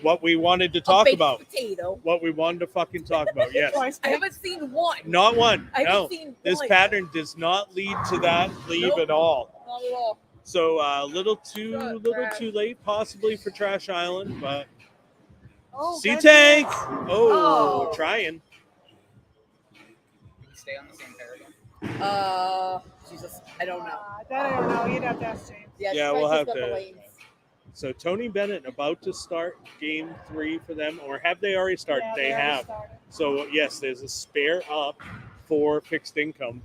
What we wanted to talk baked about. Potato. What we wanted to fucking talk about, yes. I haven't seen one. Not one. I No. haven't seen This one. pattern does not lead to that leave Nope. at all. Not at all. So a little too late possibly for Trash Island, but C-Tank. Oh, trying. Can you stay on the same pair again? Jesus, I don't know. That I don't know. You'd have to ask James. Yeah, we'll have got the to. lanes. So Tony Bennett about to start game 3 for them, or have they already started? Yeah, they already have. started. So yes, there's a spare up for fixed income.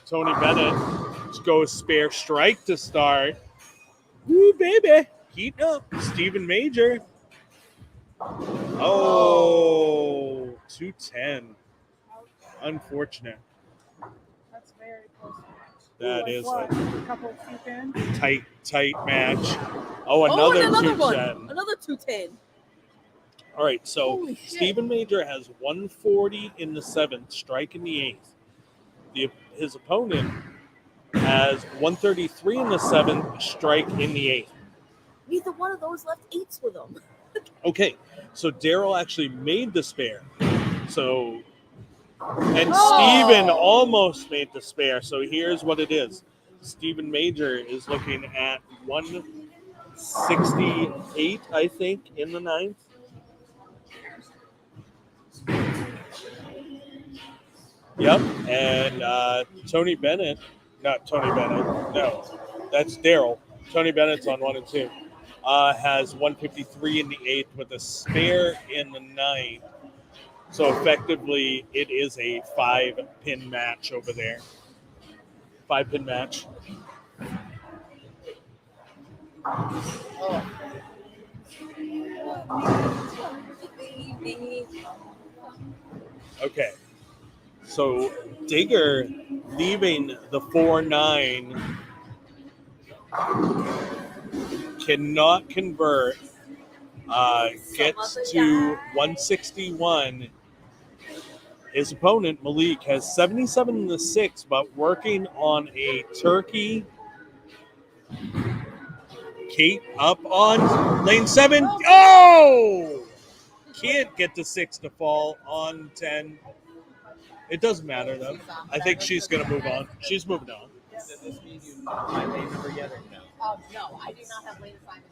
Tony Bennett goes spare strike to start. Woo, baby. Heating up. Stephen Major. Oh, 210. Unfortunate. That's very close. That is what, a a couple of feet in. tight match. Oh, another 210. one. Another 210. All right, so Holy shit. Stephen Major has 140 in the 7th, strike in the 8th. His opponent has 133 in the 7th, strike in the 8th. Neither one of those left 8s with them. Okay, so Daryl actually made the spare. So And Stephen almost made the spare. So here's what it is. Stephen Major is looking at 168, I think, in the ninth. Yep. And Tony Bennett, not Tony Bennett, no, that's Daryl. Tony Bennett's on 1 and 2. Has 153 in the eighth with a spare in the ninth. So effectively, it is a 5-pin match over there. 5-pin match. Okay. So Digger leaving the 4-9 cannot convert. Gets to 161. His opponent, Malik, has 77 in the 6, but working on a turkey. Kate up on lane 7. Oh! Can't get the 6 to fall on 10. It doesn't matter, though. I think she's going to move on. She's moving on. Does this mean you know my lane number yet or no? No, I do not have lane assignments.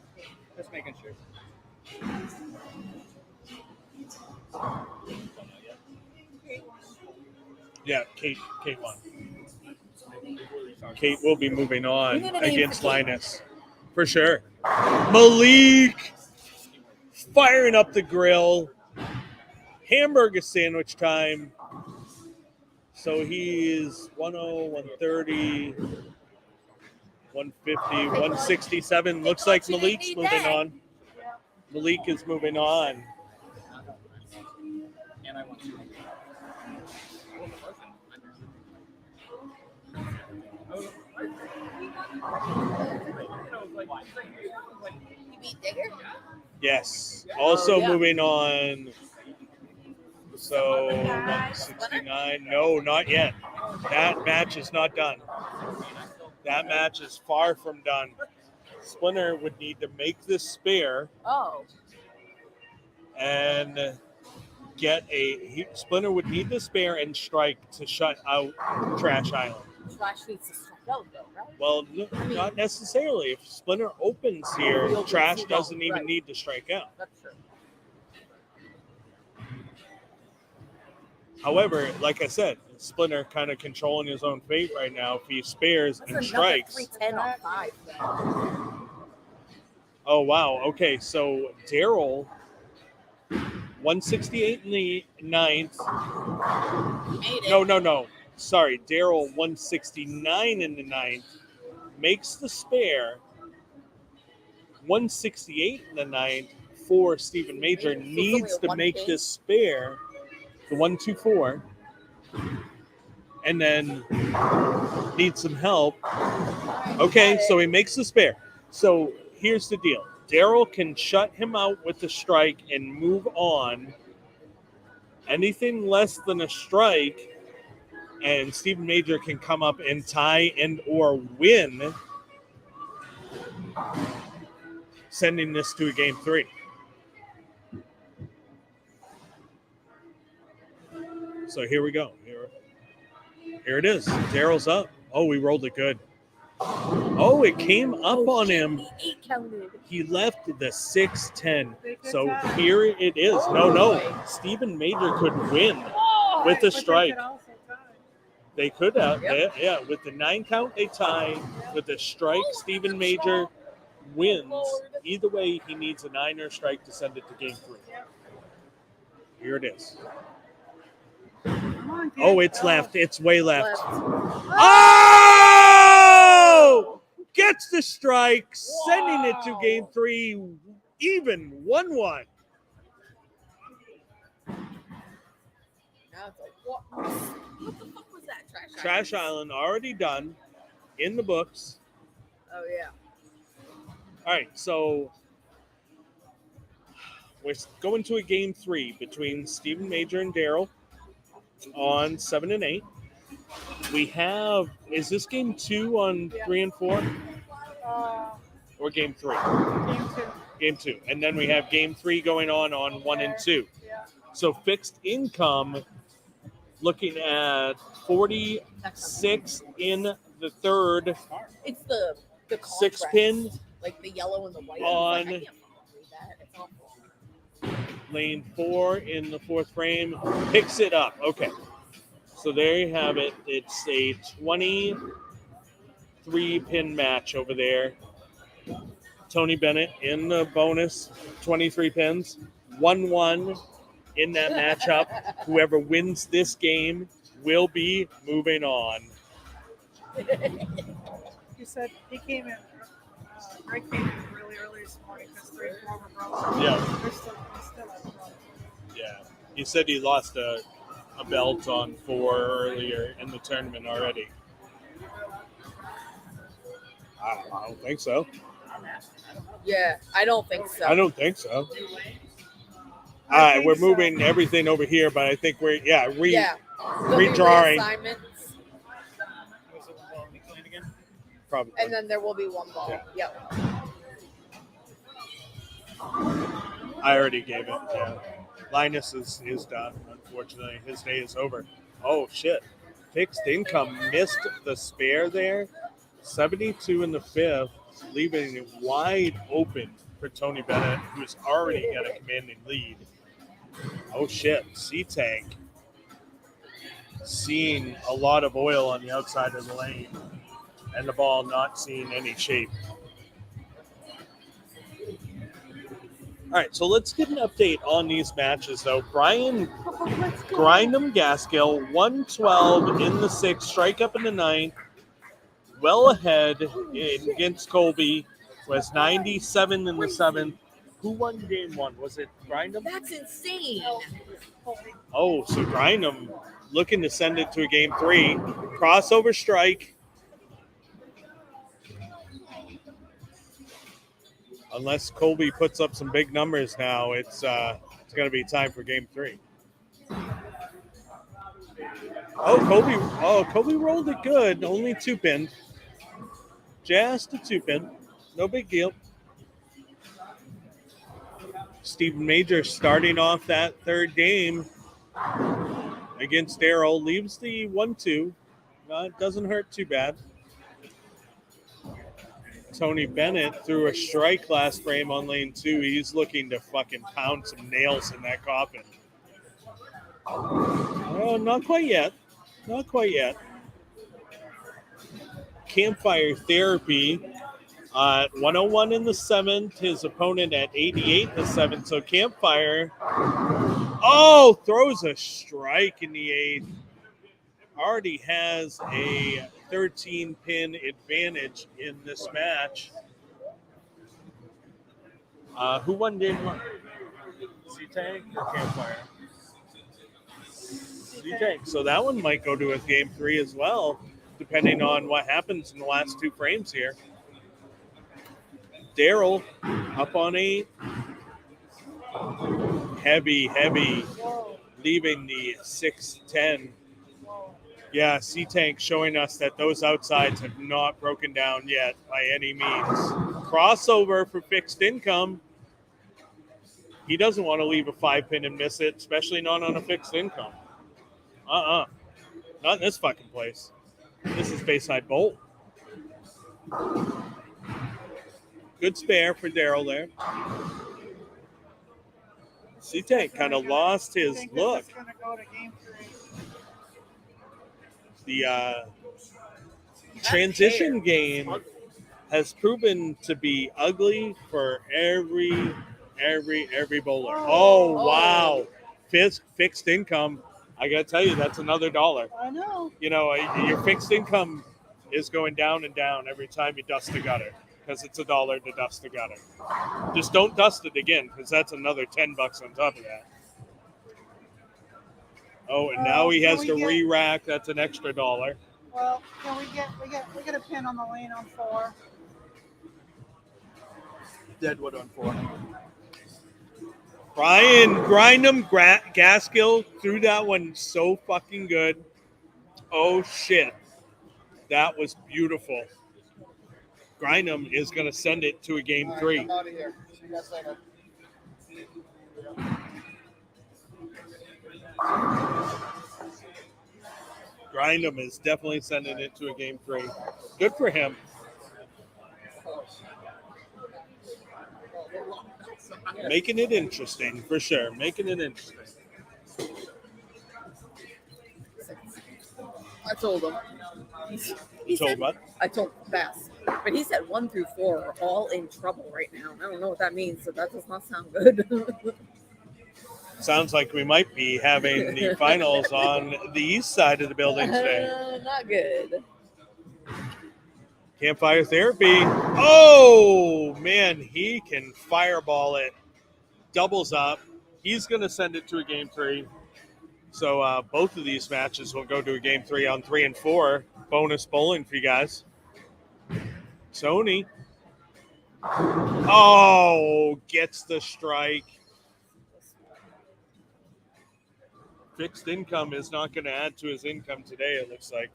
Just making sure. Yeah, Kate won. Kate will be moving on against Linus. For sure. Malik firing up the grill. Hamburger sandwich time. So he is 1:0, 1:30, 1:50, 1:67. Looks like Malik's moving on. Malik is moving on. And I want to. You beat Digger? Yes. Also yeah. moving on. So 169. No, not yet. That match is not done. That match is far from done. Splinter would need to make this spare and get Splinter would need the spare and strike to shut out Trash Island. Trash needs to strike out, though, right? Well, not necessarily. If Splinter opens here, Trash doesn't even need to strike out. That's true. However, like I said, Splinter kind of controlling his own fate right now. If he spares and strikes. 310 on 5. Oh, wow. Okay, so Daryl, 168 in the ninth. No. Sorry, Daryl, 169 in the ninth. Makes the spare. 168 in the ninth for Stephen Major. Needs to make this spare. The 124, and then needs some help. Okay, so he makes the spare. So here's the deal. Daryl can shut him out with the strike and move on. Anything less than a strike, and Stephen Major can come up and tie and or win, sending this to a game 3. So here we go. Here it is. Daryl's up. Oh, we rolled it good. Oh, it came up on him. He left the 6-10. So here it is. No. Stephen Major could win with a strike. They could have. Yeah. With the 9 count, they tie. With the strike, Stephen Major wins. Either way, he needs a 9er strike to send it to game 3. Here it is. Oh, it's left. It's way left. Oh! Gets the strike, sending it to game 3, even 1-1. What the fuck was that? Trash Island already done in the books. Oh, yeah. All right, so we're going to a game 3 between Stephen Major and Daryl on 7 and 8. We have, is this game 2 on 3 and 4? Or game 3? Game 2. And then we have game 3 going on 1 and 2. So fixed income looking at 46 in the third. It's the Six contrast, pin like the yellow and the white. on- I can't read that. It's awful. Lane 4 in the fourth frame. Picks it up. Okay. So there you have it. It's a 23-pin match over there. Tony Bennett in the bonus, 23 pins. 1-1 in that matchup. Whoever wins this game will be moving on. He said he came in. Greg came in really early this morning because 3 and 4 were broken. Yeah. He's still at the problem. Yeah. He said he lost a belt on 4 earlier in the tournament already. I don't think so. Yeah, I don't think so. I don't think so. All I right, think we're so. moving everything over here, but I think we're Yeah. There'll be redrawing. reassignments, Was it the ball McLean again? Probably. and then there will be one ball. Yeah. Yep. I already gave it. Yeah. Linus is done. Unfortunately, his day is over. Oh shit! Fixed income missed the spare there. 72 in the fifth, leaving it wide open for Tony Bennett, who's already got a commanding lead. Oh shit! C-Tank seeing a lot of oil on the outside of the lane, and the ball not seeing any shape. All right, so let's get an update on these matches, though. Brian Grindham Gaskill, 112 in the sixth, strike up in the ninth, well ahead against Colby, was 97 in the seventh. Who won game one? Was it Grindham? That's insane. Oh, so Grindham looking to send it to a game three. Crossover strike. Unless Colby puts up some big numbers now, it's going to be time for game three. Colby rolled it good. Only 2-pin. Just a 2-pin. No big deal. Stephen Major starting off that third game against Darrell. Leaves the 1-2. It doesn't hurt too bad. Tony Bennett threw a strike last frame on lane 2. He's looking to fucking pound some nails in that coffin. Oh, not quite yet. Not quite yet. Campfire Therapy at 101 in the seventh. His opponent at 88 in the seventh. So Campfire, throws a strike in the eighth. Already has a 13-pin advantage in this match. Who won game one? C-Tank or Campfire? C-Tank. So that one might go to a game three as well, depending on what happens in the last 2 frames here. Darrell up on 8. Heavy, leaving the 6-10. Yeah, C-Tank showing us that those outsides have not broken down yet by any means. Crossover for fixed income. He doesn't want to leave a 5-pin and miss it, especially not on a fixed income. Not in this fucking place. This is Bayside Bolt. Good spare for Darrell there. C-Tank kind of lost his look. Going to go to game 3. The transition game has proven to be ugly for every bowler. Oh, wow. Fixed income. I got to tell you, that's another $1. I know. You know, your fixed income is going down and down every time you dust a gutter because it's $1 to dust a gutter. Just don't dust it again because that's another $10 on top of that. Oh, and now he has to re-rack. That's an extra $1. Well, can we get a pin on the lane on 4? Deadwood on 4. Brian Grindham Gaskill threw that one so fucking good. Oh shit, that was beautiful. Grindham is going to send it to a game 3. I'm out of here. See you guys later. Grindham is definitely sending it to a game 3. Good for him. Making it interesting, for sure. Making it interesting. I told him. You told what? I told Bess. But he said 1 through 4 are all in trouble right now. I don't know what that means, so that does not sound good. Sounds like we might be having the finals on the east side of the building today. Not good. Campfire therapy. Oh, man, he can fireball it. Doubles up. He's going to send it to a game 3. So both of these matches will go to a game 3 on 3 and 4. Bonus bowling for you guys. Tony. Oh, gets the strike. Fixed income is not going to add to his income today, it looks like.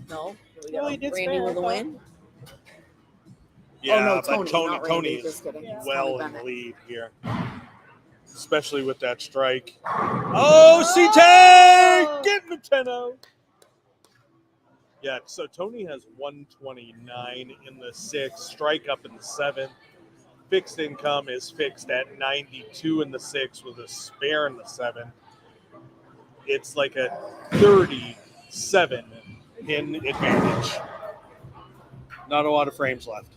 No. No, he did Randy spare, with a I thought. win. Yeah, no, but Tony, Tony, not Tony Randy, is just kidding. It's well Tony in the Bennett. lead here, especially with that strike. Oh, C-Tag! Getting the 10-0. Yeah, so Tony has 129 in the 6th, strike up in the 7th. Fixed income is fixed at 92 in the 6th with a spare in the 7th. It's like a 37 pin advantage. Not a lot of frames left.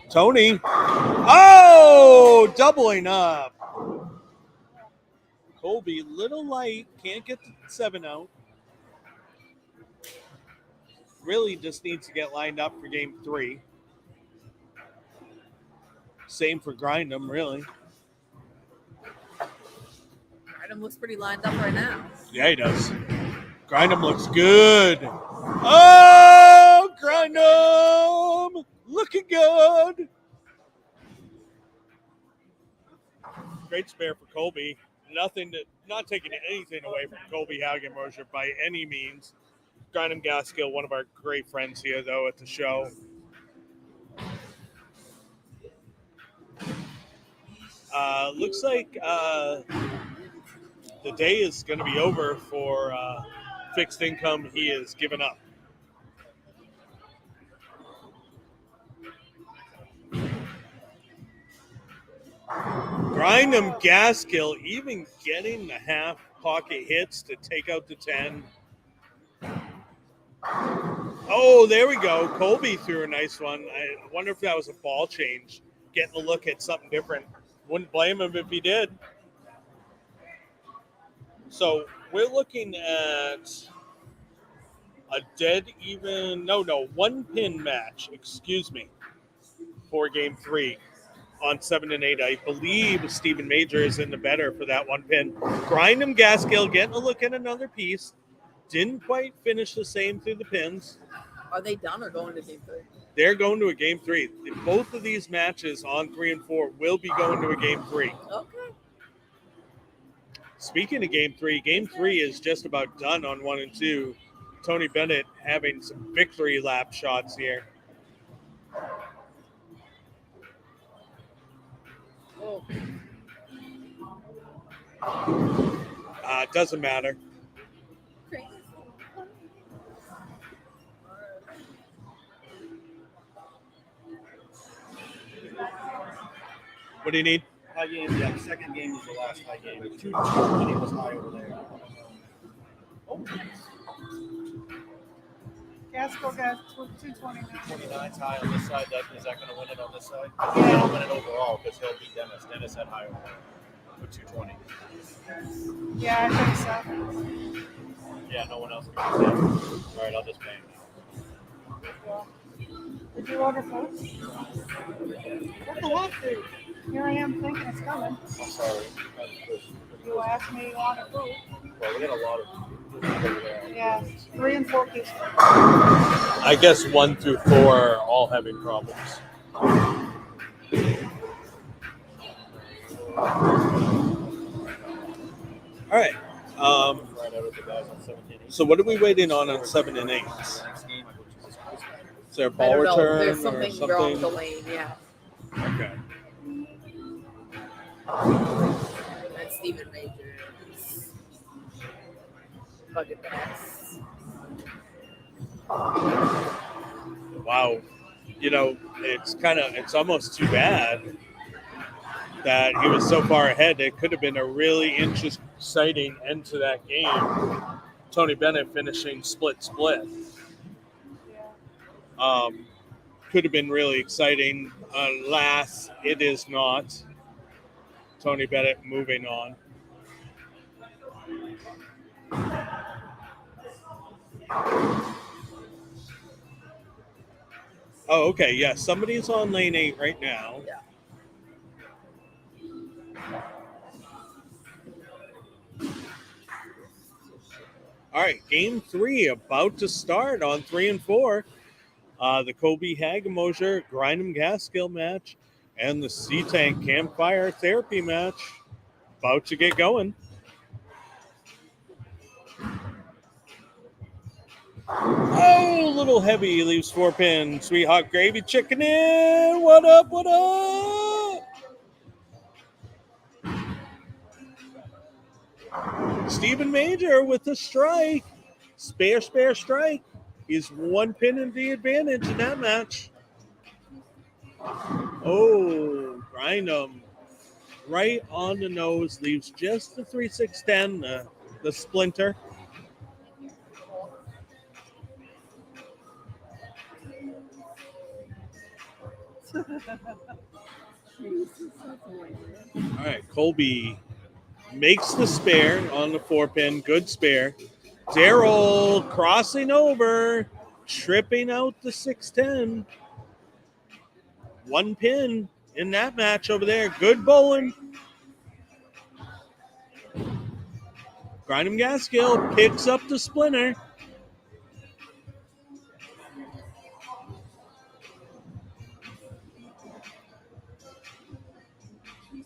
Tony. Oh, doubling up. Colby, little light. Can't get the 7 out. Really just needs to get lined up for game 3. Same for Grindham, really. Grindham looks pretty lined up right now. Yeah, he does. Grindham looks good. Oh, Grindham! Looking good. Great spare for Colby. Not taking anything away from Colby Hagenmosher by any means. Grindham Gaskill, one of our great friends here, though, at the show. Looks like the day is going to be over for fixed income. He is given up. Grindham Gaskill even getting the half pocket hits to take out the 10. Oh, there we go. Colby threw a nice one. I wonder if that was a ball change. Getting a look at something different. Wouldn't blame him if he did. So we're looking at a dead even, one pin match, excuse me, for game 3 on 7 and 8. I believe Stephen Major is in the better for that one pin. Grindham Gaskill getting a look at another piece. Didn't quite finish the same through the pins. Are they done or going to game 3? They're going to a game 3. Both of these matches on 3 and 4 will be going to a game 3. Okay. Speaking of game 3 is just about done on 1 and 2. Tony Bennett having some victory lap shots here. Oh. It doesn't matter. What do you need? High game, yeah. The second game was the last high game. 220 was high over there. Gaskell got 220 now. 29's high on this side. Is that going to win it on this side? He'll win it overall because he'll beat Dennis. Dennis had high over there with 220. Yeah, I think so. Yeah, no one else can do that. All right, I'll just pay him. Well, did you order food? What the heck, dude? Here I am thinking it's coming. I'm sorry. You asked me you wanted food. Well, we got a lot of food over there. Yeah, 3 and 4 pieces. I guess 1 through 4 are all having problems. All right. Right out of the guys on 17. So what are we waiting on 7 and 8? Next game, Is there a I ball don't know. return There's or something something? wrong with the lane, yeah. Okay. And Stephen Major is bugging the ass. Wow. You know, it's almost too bad that he was so far ahead. It could have been a really exciting end to that game. Tony Bennett finishing split. Um, could have been really exciting. Alas, it is not. Tony Bennett moving on. Oh, okay. Yeah, somebody's on lane 8 right now. Yeah. All right, game 3 about to start on 3 and 4. The Kobe Hagemoser Grindem Gaskill match and the C-Tank Campfire Therapy match about to get going. Oh, a little heavy, leaves 4 pin. Sweet Hot Gravy Chicken in. What up, what up? Stephen Major with the strike. Spare strike. He's 1 pin in the advantage in that match. Oh, Grindem. Right on the nose, leaves just the 3-6-10, the splinter. All right, Colby makes the spare on the 4 pin. Good spare. Daryl crossing over, tripping out the 6-10. 1 pin in that match over there. Good bowling. Grindem Gaskill picks up the splinter.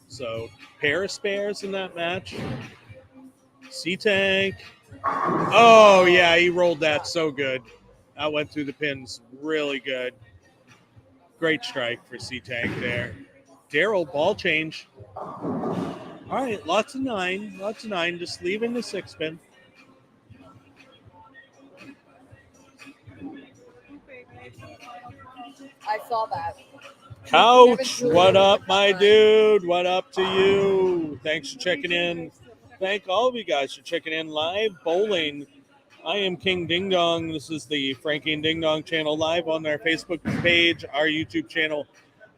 So, pair of spares in that match. C-Tank. Oh, yeah, he rolled that so good. That went through the pins really good. Great strike for C-Tank there. Daryl, ball change. All right, lots of 9. Just leaving the 6 pin. I saw that. Couch, what up, my dude? What up to you? Thanks for checking in. Thank all of you guys for checking in live bowling. I am King Ding Dong. This is the Frankie and Ding Dong channel live on our Facebook page, our YouTube channel,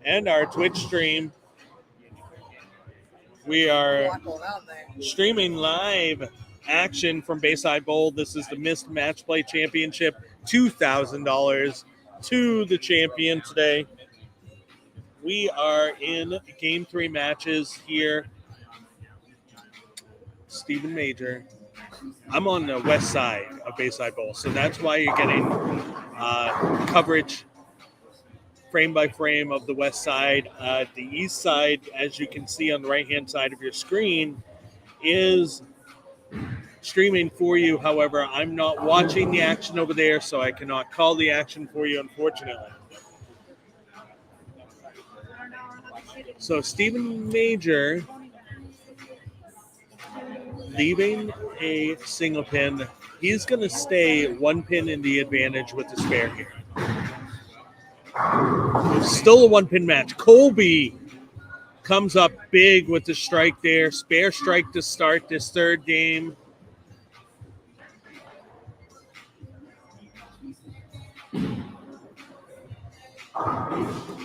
and our Twitch stream. We are streaming live action from Bayside Bowl. This is the Missed Match Play Championship. $2,000 to the champion today. We are in game 3 matches here. Stephen Major. I'm on the west side of Bayside Bowl, so that's why you're getting coverage frame by frame of the west side. The east side, as you can see on the right-hand side of your screen, is streaming for you. However, I'm not watching the action over there, so I cannot call the action for you, unfortunately. So Stephen Major leaving a single pin. He's going to stay 1 pin in the advantage with the spare here. It's still a 1 pin match. Colby comes up big with the strike there. Spare strike to start this 3rd game.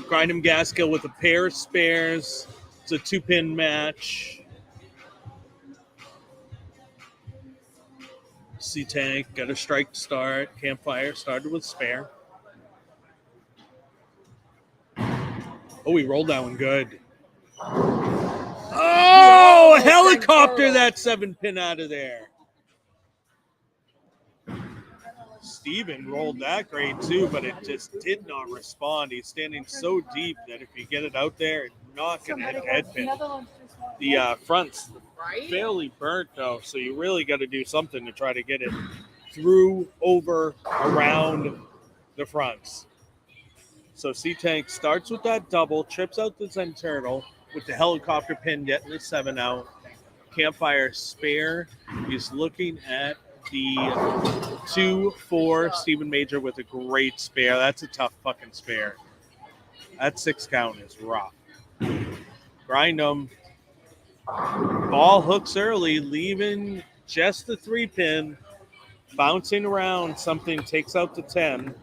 Grindem Gaskill with a pair of spares. It's a 2 pin match. C-Tank got a strike to start. Campfire started with spare. Oh, he rolled that one good. Oh, helicopter that 7 pin out of there. Steven rolled that great too, but it just did not respond. He's standing so deep that if you get it out there, it's not going to hit the head pin. The front's fairly burnt though, so you really got to do something to try to get it through, over, around the fronts. So C-Tank starts with that double, trips out the Zen Turtle, with the helicopter pin getting the 7 out. Campfire spare. He's looking at the 2-4. Stephen Major with a great spare. That's a tough fucking spare. That 6 count is rough. Grind them. Ball hooks early, leaving just the 3-pin. Bouncing around, something takes out the 10.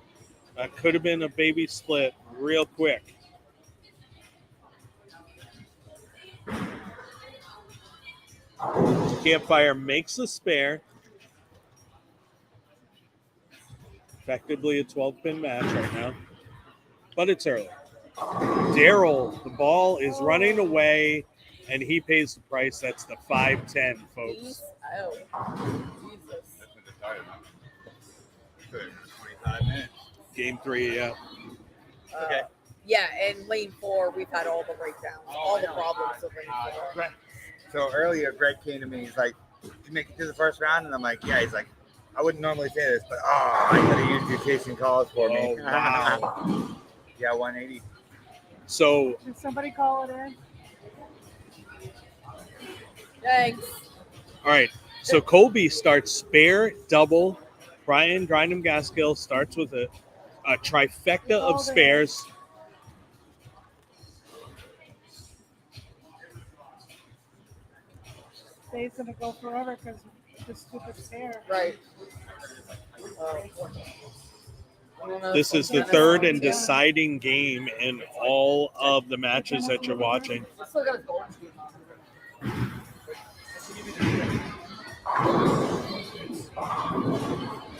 That could have been a baby split real quick. Campfire makes the spare. Effectively a 12-pin match right now. But it's early. Daryl, the ball is running away, and he pays the price. That's the 5-10, folks. Peace out. Jesus. That's what they're talking about. Good. 25 minutes. Game 3, yeah. Okay. Yeah, and lane 4, we've had all the breakdowns, all the problems of lane 4. So earlier, Greg came to me. He's like, "Did you make it to the first round?" And I'm like, "Yeah." He's like, "I wouldn't normally say this, but I could have used your chasing calls for me." Oh, wow. Yeah, 180. So, Did somebody call it in? Thanks. all right. So Colby starts spare, double. Brian Grindham Gaskill starts with a trifecta of spares. Dave's gonna go forever because the stupid stare. Right. This is the third and deciding game in all of the matches that you're watching. I still got a gold team on.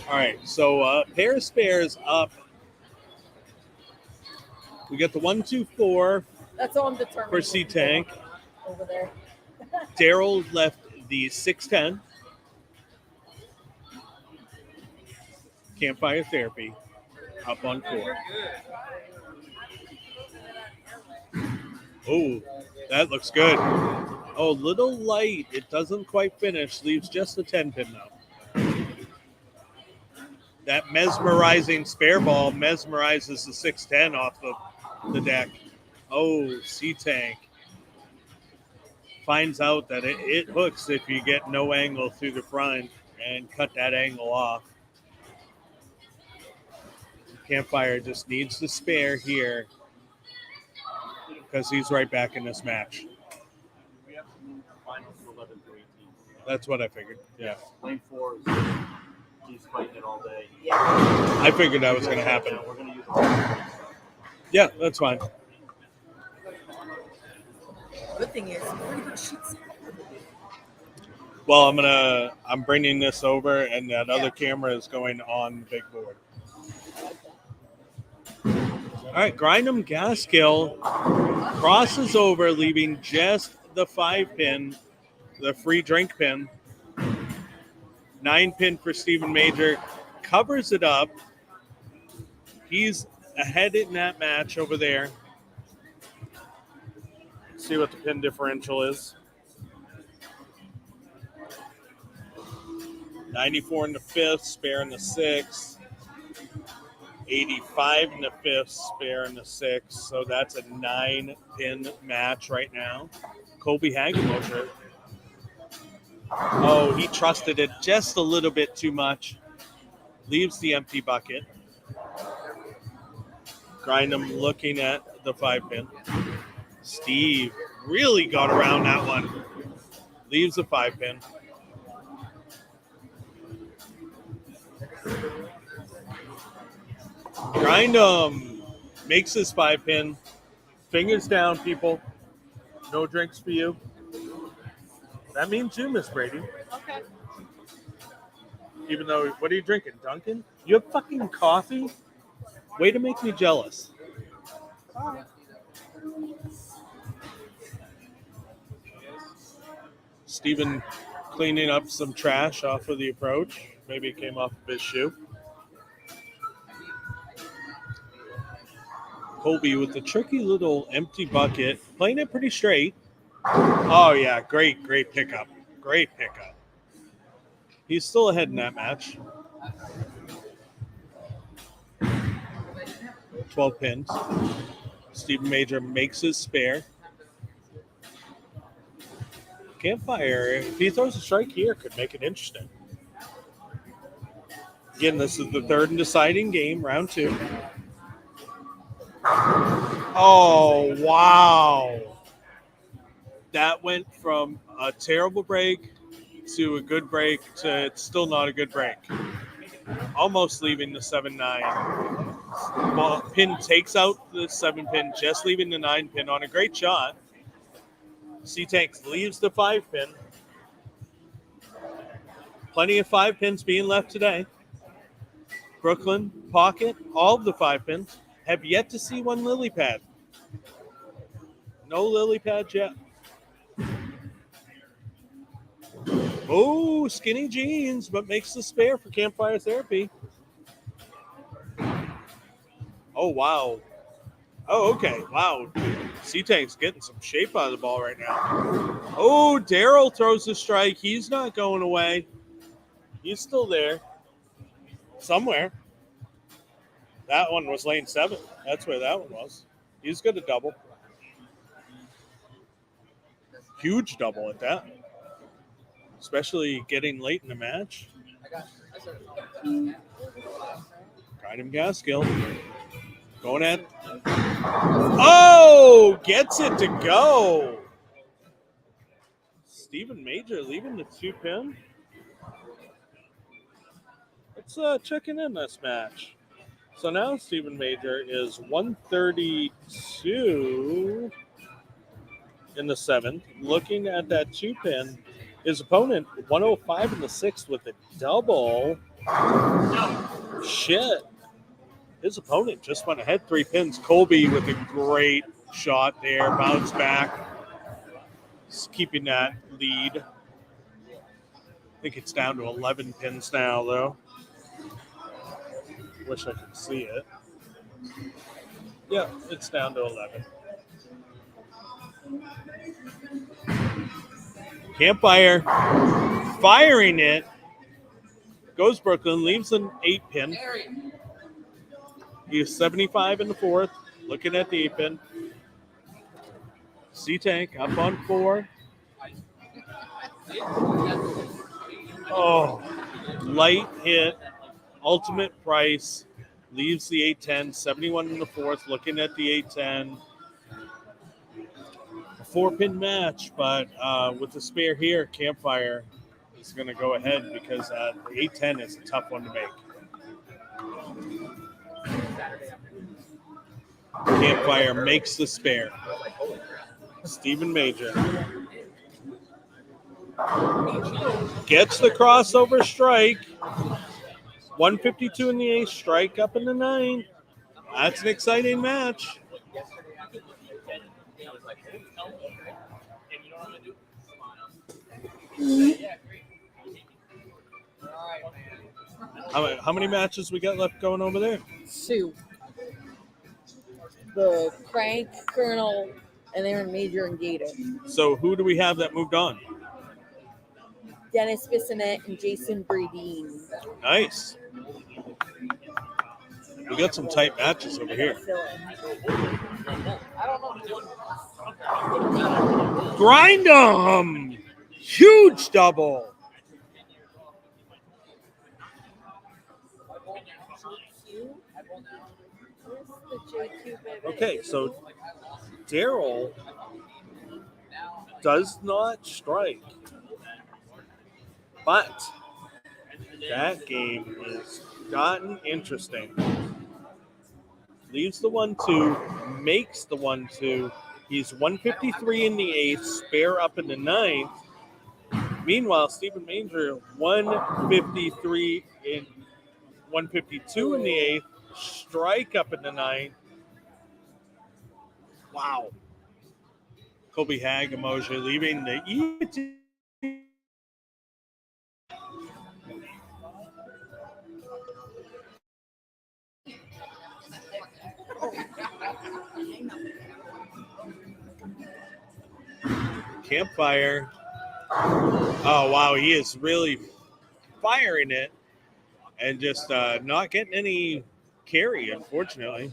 All right, so pair of spares up. We got the 1-2-4 That's all I'm determined. for C-Tank. Over there. Daryl left the 6-10. Campfire Therapy up on 4. Oh, that looks good. Oh, little light. It doesn't quite finish. Leaves just a 10-pin now. That mesmerizing spare ball mesmerizes the 6-10 off the deck. Oh, C-Tank finds out that it hooks if you get no angle through the front and cut that angle off. Campfire just needs the spare here because he's right back in this match. We have to move the finals to 11 to 18. That's what I figured. Yeah. Lane 4 he's fighting it all day. Yeah. I figured that was going to happen. Yeah, we're going to use all Yeah, that's fine. Good thing is, pretty much sheets. Well, I'm bringing this over, and that other camera is going on the big board. All right, Grindham Gaskill crosses over, leaving just the 5-pin, the free drink pin. 9-pin for Stephen Major, covers it up. He's ahead in that match over there. See what the pin differential is. 94 in the 5th, spare in the 6th. 85 in the 5th, spare in the 6th. So that's a 9-pin match right now. Colby Hagemoser. Oh, he trusted it just a little bit too much. Leaves the empty bucket. Grindham looking at the 5-pin. Steve really got around that one. Leaves the 5-pin. Grindham makes his 5-pin. Fingers down, people. No drinks for you. That means you, Miss Brady. Okay. Even though, what are you drinking, Duncan? You have fucking coffee? Way to make me jealous. Sorry. Steven cleaning up some trash off of the approach. Maybe it came off of his shoe. Colby with the tricky little empty bucket, playing it pretty straight. Oh, yeah, great pickup. Great pickup. He's still ahead in that match. 12 pins. Stephen Major makes his spare. Campfire, if he throws a strike here, could make it interesting. Again, this is the third and deciding game, round 2. Oh, wow. That went from a terrible break to a good break to it's still not a good break. Almost leaving the 7-9. Ball, pin takes out the 7 pin, just leaving the 9 pin on a great shot. C-Tanks leaves the 5 pin. Plenty of 5 pins being left today. Brooklyn, Pocket, all of the 5 pins. Have yet to see one lily pad. No lily pads yet. Oh, skinny jeans, but makes the spare for Campfire Therapy. Oh, wow. Oh, okay. Wow. C-Tank's getting some shape out of the ball right now. Oh, Daryl throws a strike. He's not going away. He's still there. Somewhere. That one was lane 7. That's where that one was. He's got a double. Huge double at that. Especially getting late in the match. Got him Gaskill. Going at. Oh! Gets it to go. Stephen Major leaving the 2 pin. Let's check in this match. So now Stephen Major is 132 in the 7th. Looking at that 2 pin, his opponent 105 in the 6th with a double. Shit. His opponent just went ahead 3 pins. Colby with a great shot there. Bounce back. He's keeping that lead. I think it's down to 11 pins now, though. Wish I could see it. Yeah, it's down to 11. Campfire firing it. Goes Brooklyn, leaves an 8 pin. He is 75 in the 4th. Looking at the 8 pin. C-Tank up on 4. Oh, light hit. Ultimate price. Leaves the 810. 71 in the 4th. Looking at the 810. A 4-pin match, but with the spare here, Campfire is going to go ahead because the 810 is a tough one to make. Campfire makes the spare. Stephen Major gets the crossover strike. 152 in the 8th, strike up in the 9th. That's an exciting match. How many matches we got left going over there? 2. The Crank, Colonel, and Aaron Major and Gator. So who do we have that moved on? Dennis Bissonette and Jason Bradeen. Nice. We got some tight matches over here. Grind 'em! Huge double. Okay, so Daryl does not strike. But that game has gotten interesting. Leaves the 1-2, makes the 1-2. He's 153 in the 8th, spare up in the 9th. Meanwhile, Stephen Major 152 in the 8th, strike up in the 9th. Wow. Colby Hag emoji leaving the E. Campfire. Oh, wow. He is really firing it and just not getting any carry, unfortunately.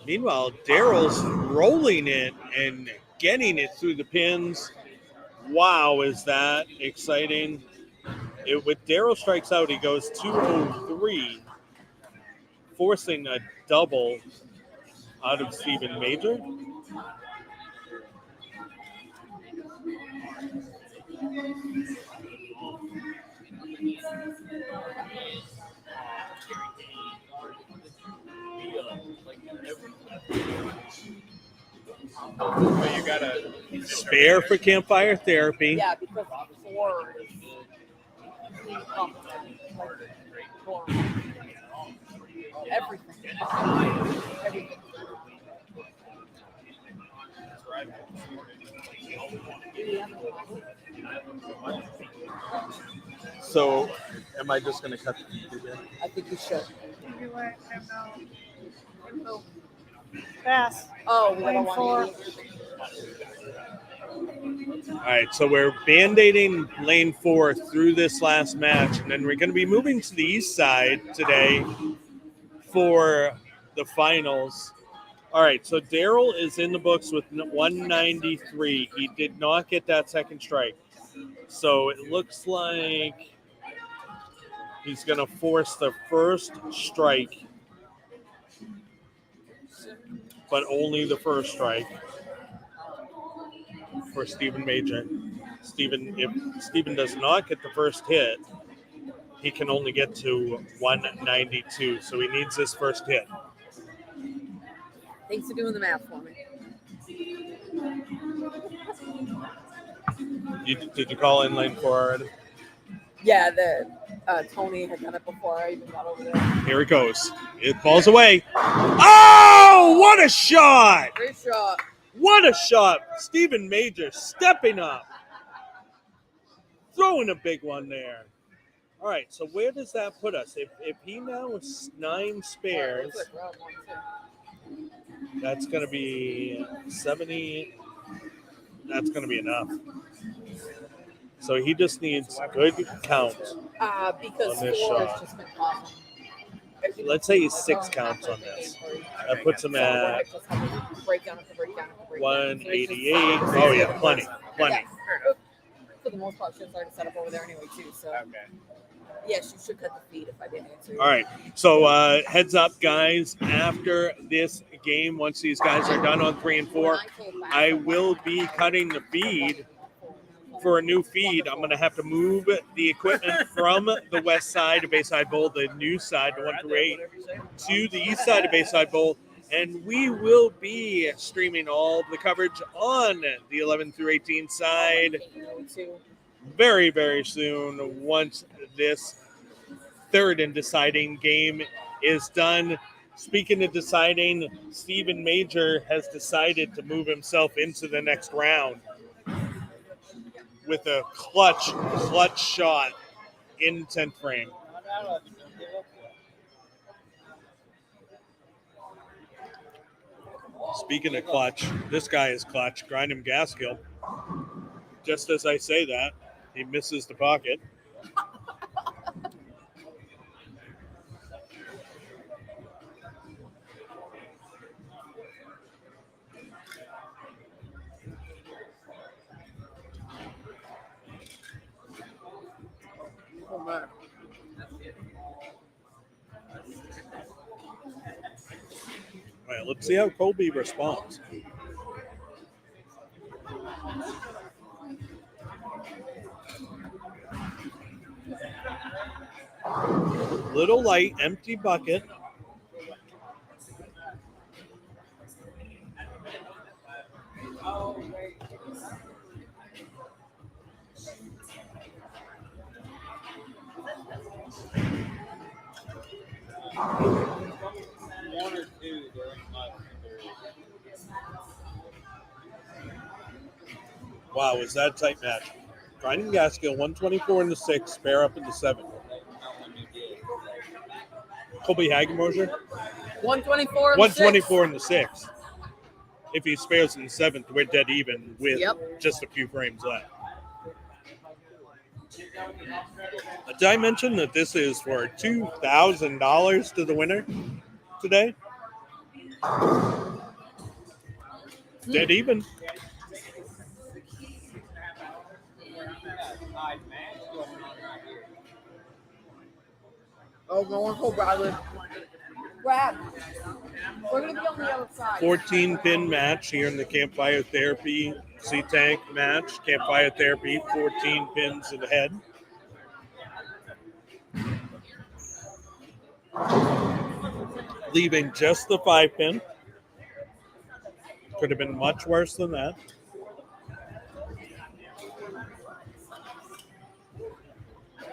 Meanwhile, Daryl's rolling it and getting it through the pins. Wow, is that exciting? With Daryl strikes out, he goes 203, forcing a double out of Stephen Major. But you gotta Spare for campfire therapy. Yeah, because 4 is clean pump. Like, everything. Everything. So, am I just going to cut the feed again? I think you should. You let him know. Pass. Oh, we got a Lane 4. 180. All right, so we're band-aiding lane 4 through this last match, and then we're going to be moving to the east side today for the finals. All right, so Daryl is in the books with 193. He did not get that second strike. So it looks like he's going to force the first strike, but only the first strike for Stephen Major. If Stephen does not get the first hit, he can only get to 192. So he needs his first hit. Thanks for doing the math for me. Did you call in lane 4 already? Yeah, Tony had done it before I even got over there. Here it goes. It falls away. Oh, what a shot! Great shot. What a shot. Stephen Major stepping up. Throwing a big one there. All right, so where does that put us? If he now has 9 spares, that's going to be 70. That's going to be enough. So he just needs a good count. Because On this 4 shot. has just been awesome. Let's say he's 6 counts on this. That puts him at 188. Oh, yeah, plenty. Yeah. For the most part, she was already set up over there anyway, too. So, yes, you should cut the feed if I didn't answer you. All right. So heads up, guys. After this game, once these guys are done on 3 and 4, I will be cutting the feed for a new feed. I'm going to have to move the equipment from the west side of Bayside Bowl, the new side, the 1 through 8, to the east side of Bayside Bowl. And we will be streaming all of the coverage on the 11 through 18 side very, very soon once this third and deciding game is done. Speaking of deciding, Stephen Major has decided to move himself into the next round with a clutch shot in 10th frame. Speaking of clutch, this guy is clutch. Grindham Gaskill. Just as I say that, he misses the pocket. Oh, man. All right, let's see how Colby responds. Little light, empty bucket. Wow, was that a tight match? Grinding Gaskill, 124 in the 6, spare up in the 7. Colby Hagenmosher, 124. 124 in the 6. If he spares in the 7th, we're dead even with just a few frames left. Did I mention that this is for $2,000 to the winner today? Dead even. Oh, no one called Bradley. Brad, we're going to be on the other side. 14 pin match here in the Campfire Therapy C-Tank match. Campfire Therapy, 14 pins ahead. Leaving just the 5 pin. Could have been much worse than that.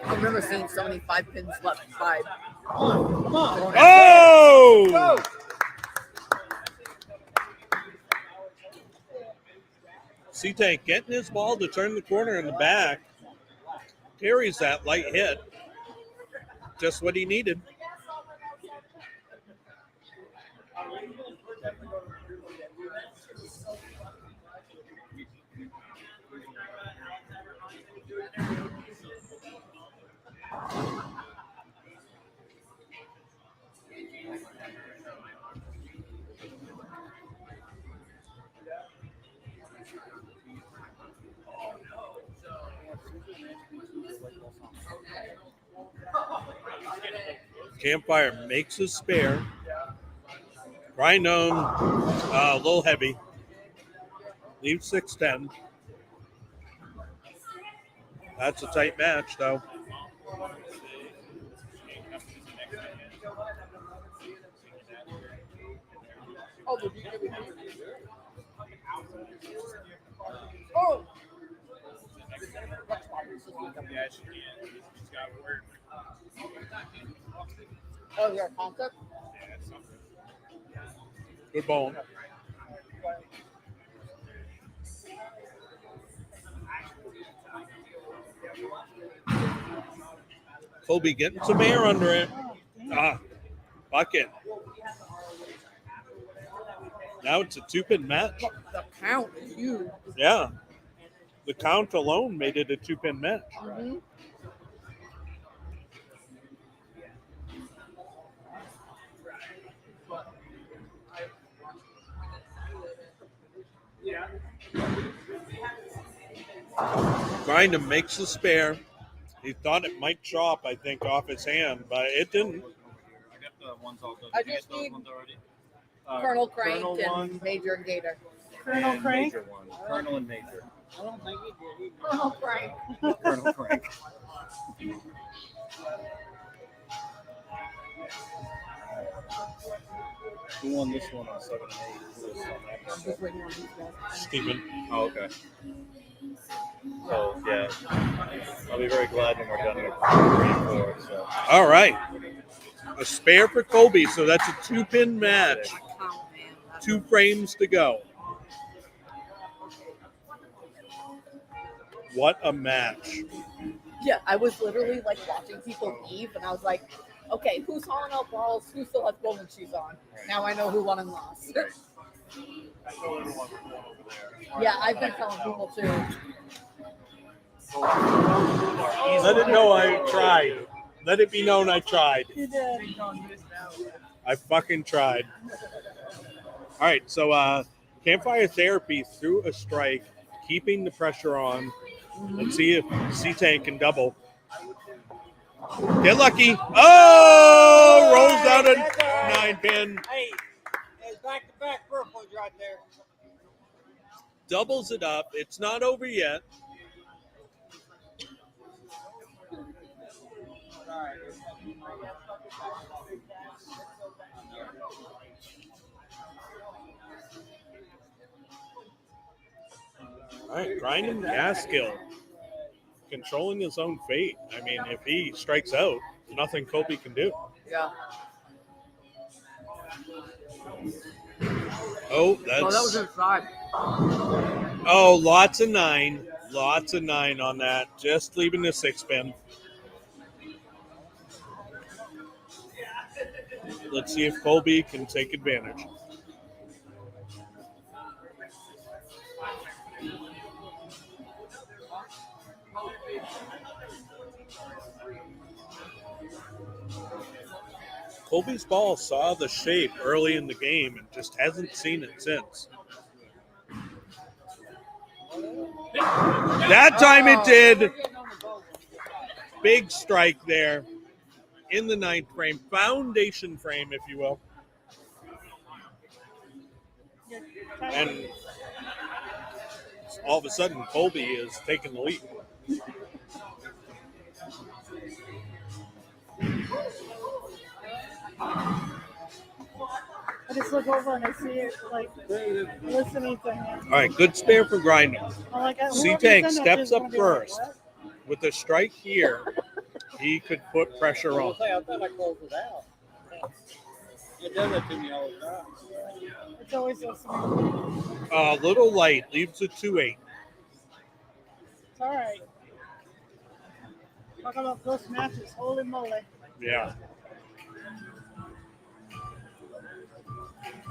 I remember seeing so many 5 pins left 5. Oh! C-Tank getting his ball to turn the corner in the back. Carries that light hit. Just what he needed. Campfire makes a spare. Grind home, a little heavy. Leaves 610. That's a tight match, though. Oh! Yeah, she can. She's got work. Oh, you're a concept? Yeah, it's something. Good bone. Colby getting some air under it. Bucket. Now it's a 2-pin match. The count is huge. Yeah. The count alone made it a 2-pin match. Mm-hmm. Grindham makes the spare. He thought it might chop, I think, off his hand, but it didn't. I got the ones all done. I Did you just get those need ones already? Colonel Crank Colonel and one Major and Gator. Colonel and Crank? Major one. Colonel and Major. I don't think he did. Colonel Crank. Colonel Crank. Who won this one on 7 and 8? Who was on that I'm just waiting on these guys. Steven. Oh, okay. So, yeah. I'll be very glad when we're done here. 3 and 4. So. All right. A spare for Colby, so that's a 2-pin match. Count, man. 2 frames to go. What a match. Yeah, I was literally like watching people leave, and I was like, okay, who's hauling out balls? Who still has bowling shoes on? Now I know who won and lost. I told everyone we're going over there. Yeah, I've been telling people too. Let it know I tried. Let it be known I tried. You did. I fucking tried. All right, so Campfire Therapy threw a strike, keeping the pressure on. Let's see if C-Tank can double. Get lucky. Oh, rolls out a 9-pin. Hey, it's back-to-back purples right there. Doubles it up. It's not over yet. All right, grinding Gaskill, controlling his own fate. I mean, if he strikes out, nothing Colby can do. Yeah. Oh, that's. Oh, that was inside. Oh, lots of 9. Lots of 9 on that. Just leaving the 6-pin. Let's see if Colby can take advantage. Colby's ball saw the shape early in the game and just hasn't seen it since. That time it did. Big strike there in the 9th frame, foundation frame, if you will. And all of a sudden, Colby is taking the lead. I just look over and I see it, like, listening to him. All right, good spare for grinding. I'm like, whoever C-Tank sent that steps is up gonna be like, first. what? With a strike here, he could put pressure on. I thought I closed it out. It does that to me all the time. It's always listening. A little light, leaves a 2-8. It's all right. Talk about close matches. Holy moly. Yeah.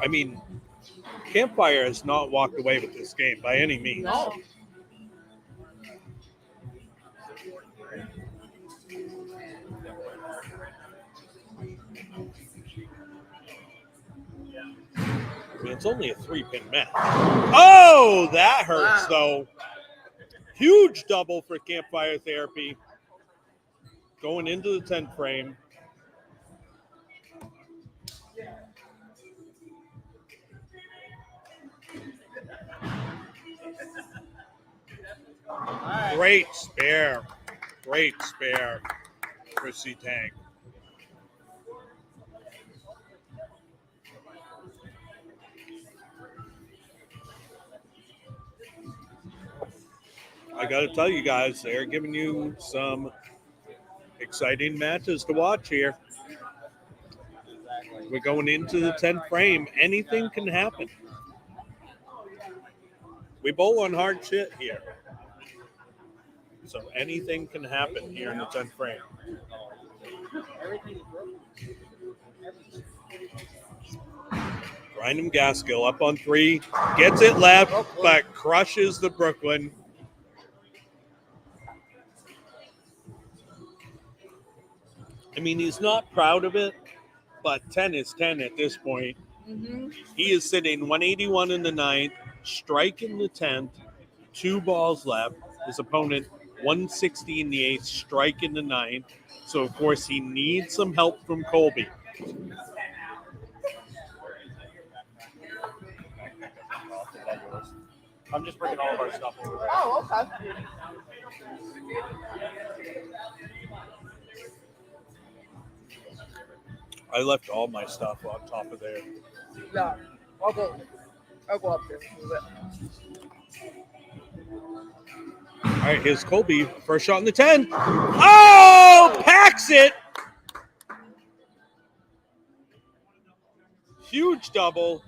I mean, Campfire has not walked away with this game by any means. No. I mean, it's only a 3-pin match. Oh, that hurts, though. Huge double for Campfire Therapy. Going into the 10th frame. Great spare. Great spare for C-Tank. I got to tell you guys, they're giving you some exciting matches to watch here. We're going into the 10th frame. Anything can happen. We bowl on hard shit here. So anything can happen here in the 10th frame. Random Gaskill up on 3. Gets it left, but crushes the Brooklyn. I mean, he's not proud of it, but 10 is 10 at this point. Mm-hmm. He is sitting 181 in the 9th, strike in the 10th, 2 balls left. His opponent 160 in the 8th, strike in the 9th. So, of course, he needs some help from Colby. I'm just bringing all of our stuff over there. Oh, okay. I left all my stuff on top of there. Yeah. I'll go up there. Move it. All right, here's Colby. First shot in the 10. Oh, packs it. Huge double.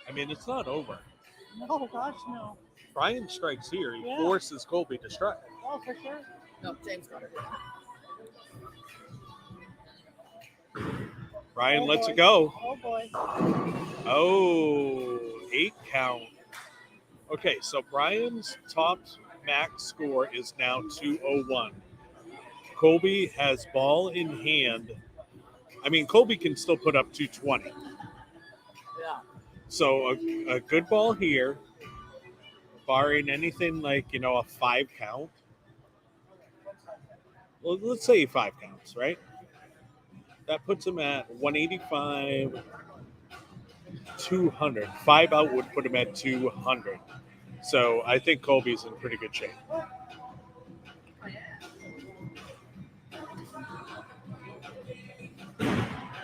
I mean, it's not over. No, gosh, no. Brian strikes here. He Yeah. forces Colby to strike. Oh, for sure. No, James got it. Brian Oh, lets boy. it go. Oh, boy. Oh, 8 count. Okay, so Brian's top max score is now 201. Colby has ball in hand. I mean, Colby can still put up 220. Yeah. So a good ball here, barring anything like, a 5 count. Well, let's say 5 counts, right? That puts him at 185, 200. 5 out would put him at 200. So I think Colby's in pretty good shape.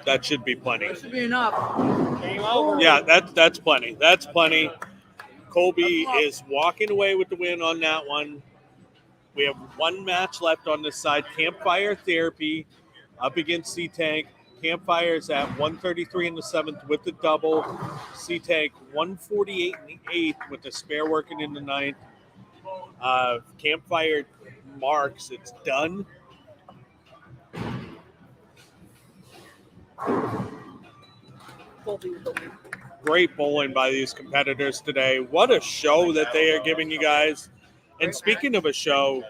That should be plenty. That should be enough. Game over. Yeah, that's plenty. That's plenty. Colby is walking away with the win on that one. We have one match left on this side. Campfire Therapy up against C-Tank. Campfire is at 133 in the 7th with the double. C-Tank 148 in the 8th with the spare working in the 9th. Campfire marks. It's done. Colby with the win. Great bowling by these competitors today. What a show that they are giving you guys. And speaking of a show,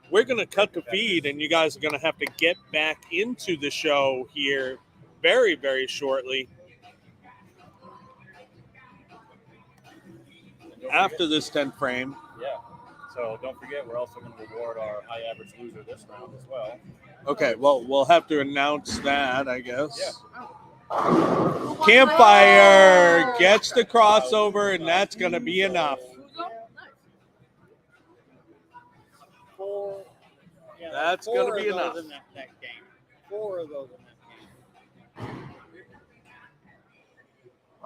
we're going to cut the feed, and you guys are going to have to get back into the show here very, very shortly. After this 10th frame. Yeah. So don't forget, we're also going to reward our high average loser this round as well. Okay, well, we'll have to announce that, I guess. Yeah. Campfire gets the crossover, and that's going to be enough. Four. Yeah, That's four gonna of be those enough. In that game. 4 of those in that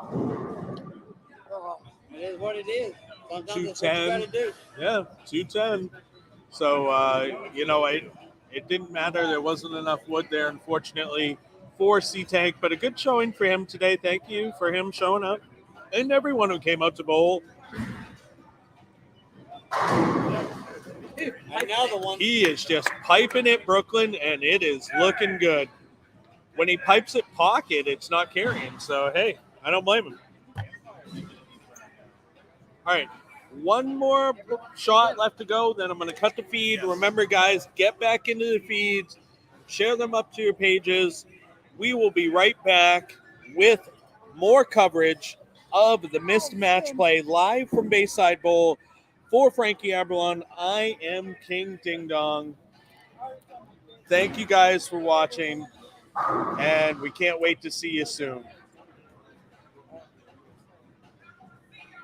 game. It is what it is. Sometimes that's what you 210. got to do. Yeah, 210. So, it didn't matter. There wasn't enough wood there, unfortunately, for C-Tank, but a good showing for him today. Thank you for him showing up and everyone who came out to bowl. And now the one. He is just piping it, Brooklyn, and it is looking good. When he pipes it pocket, it's not carrying. So, hey, I don't blame him. All right, one more shot left to go. Then I'm going to cut the feed. Remember, guys, get back into the feeds. Share them up to your pages. We will be right back with more coverage of the missed match play live from Bayside Bowl. For Frankie Aberlon, I am King Ding Dong. Thank you guys for watching, and we can't wait to see you soon.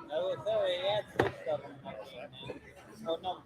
I will tell you, he had 6 of them in that game, man. Oh, no.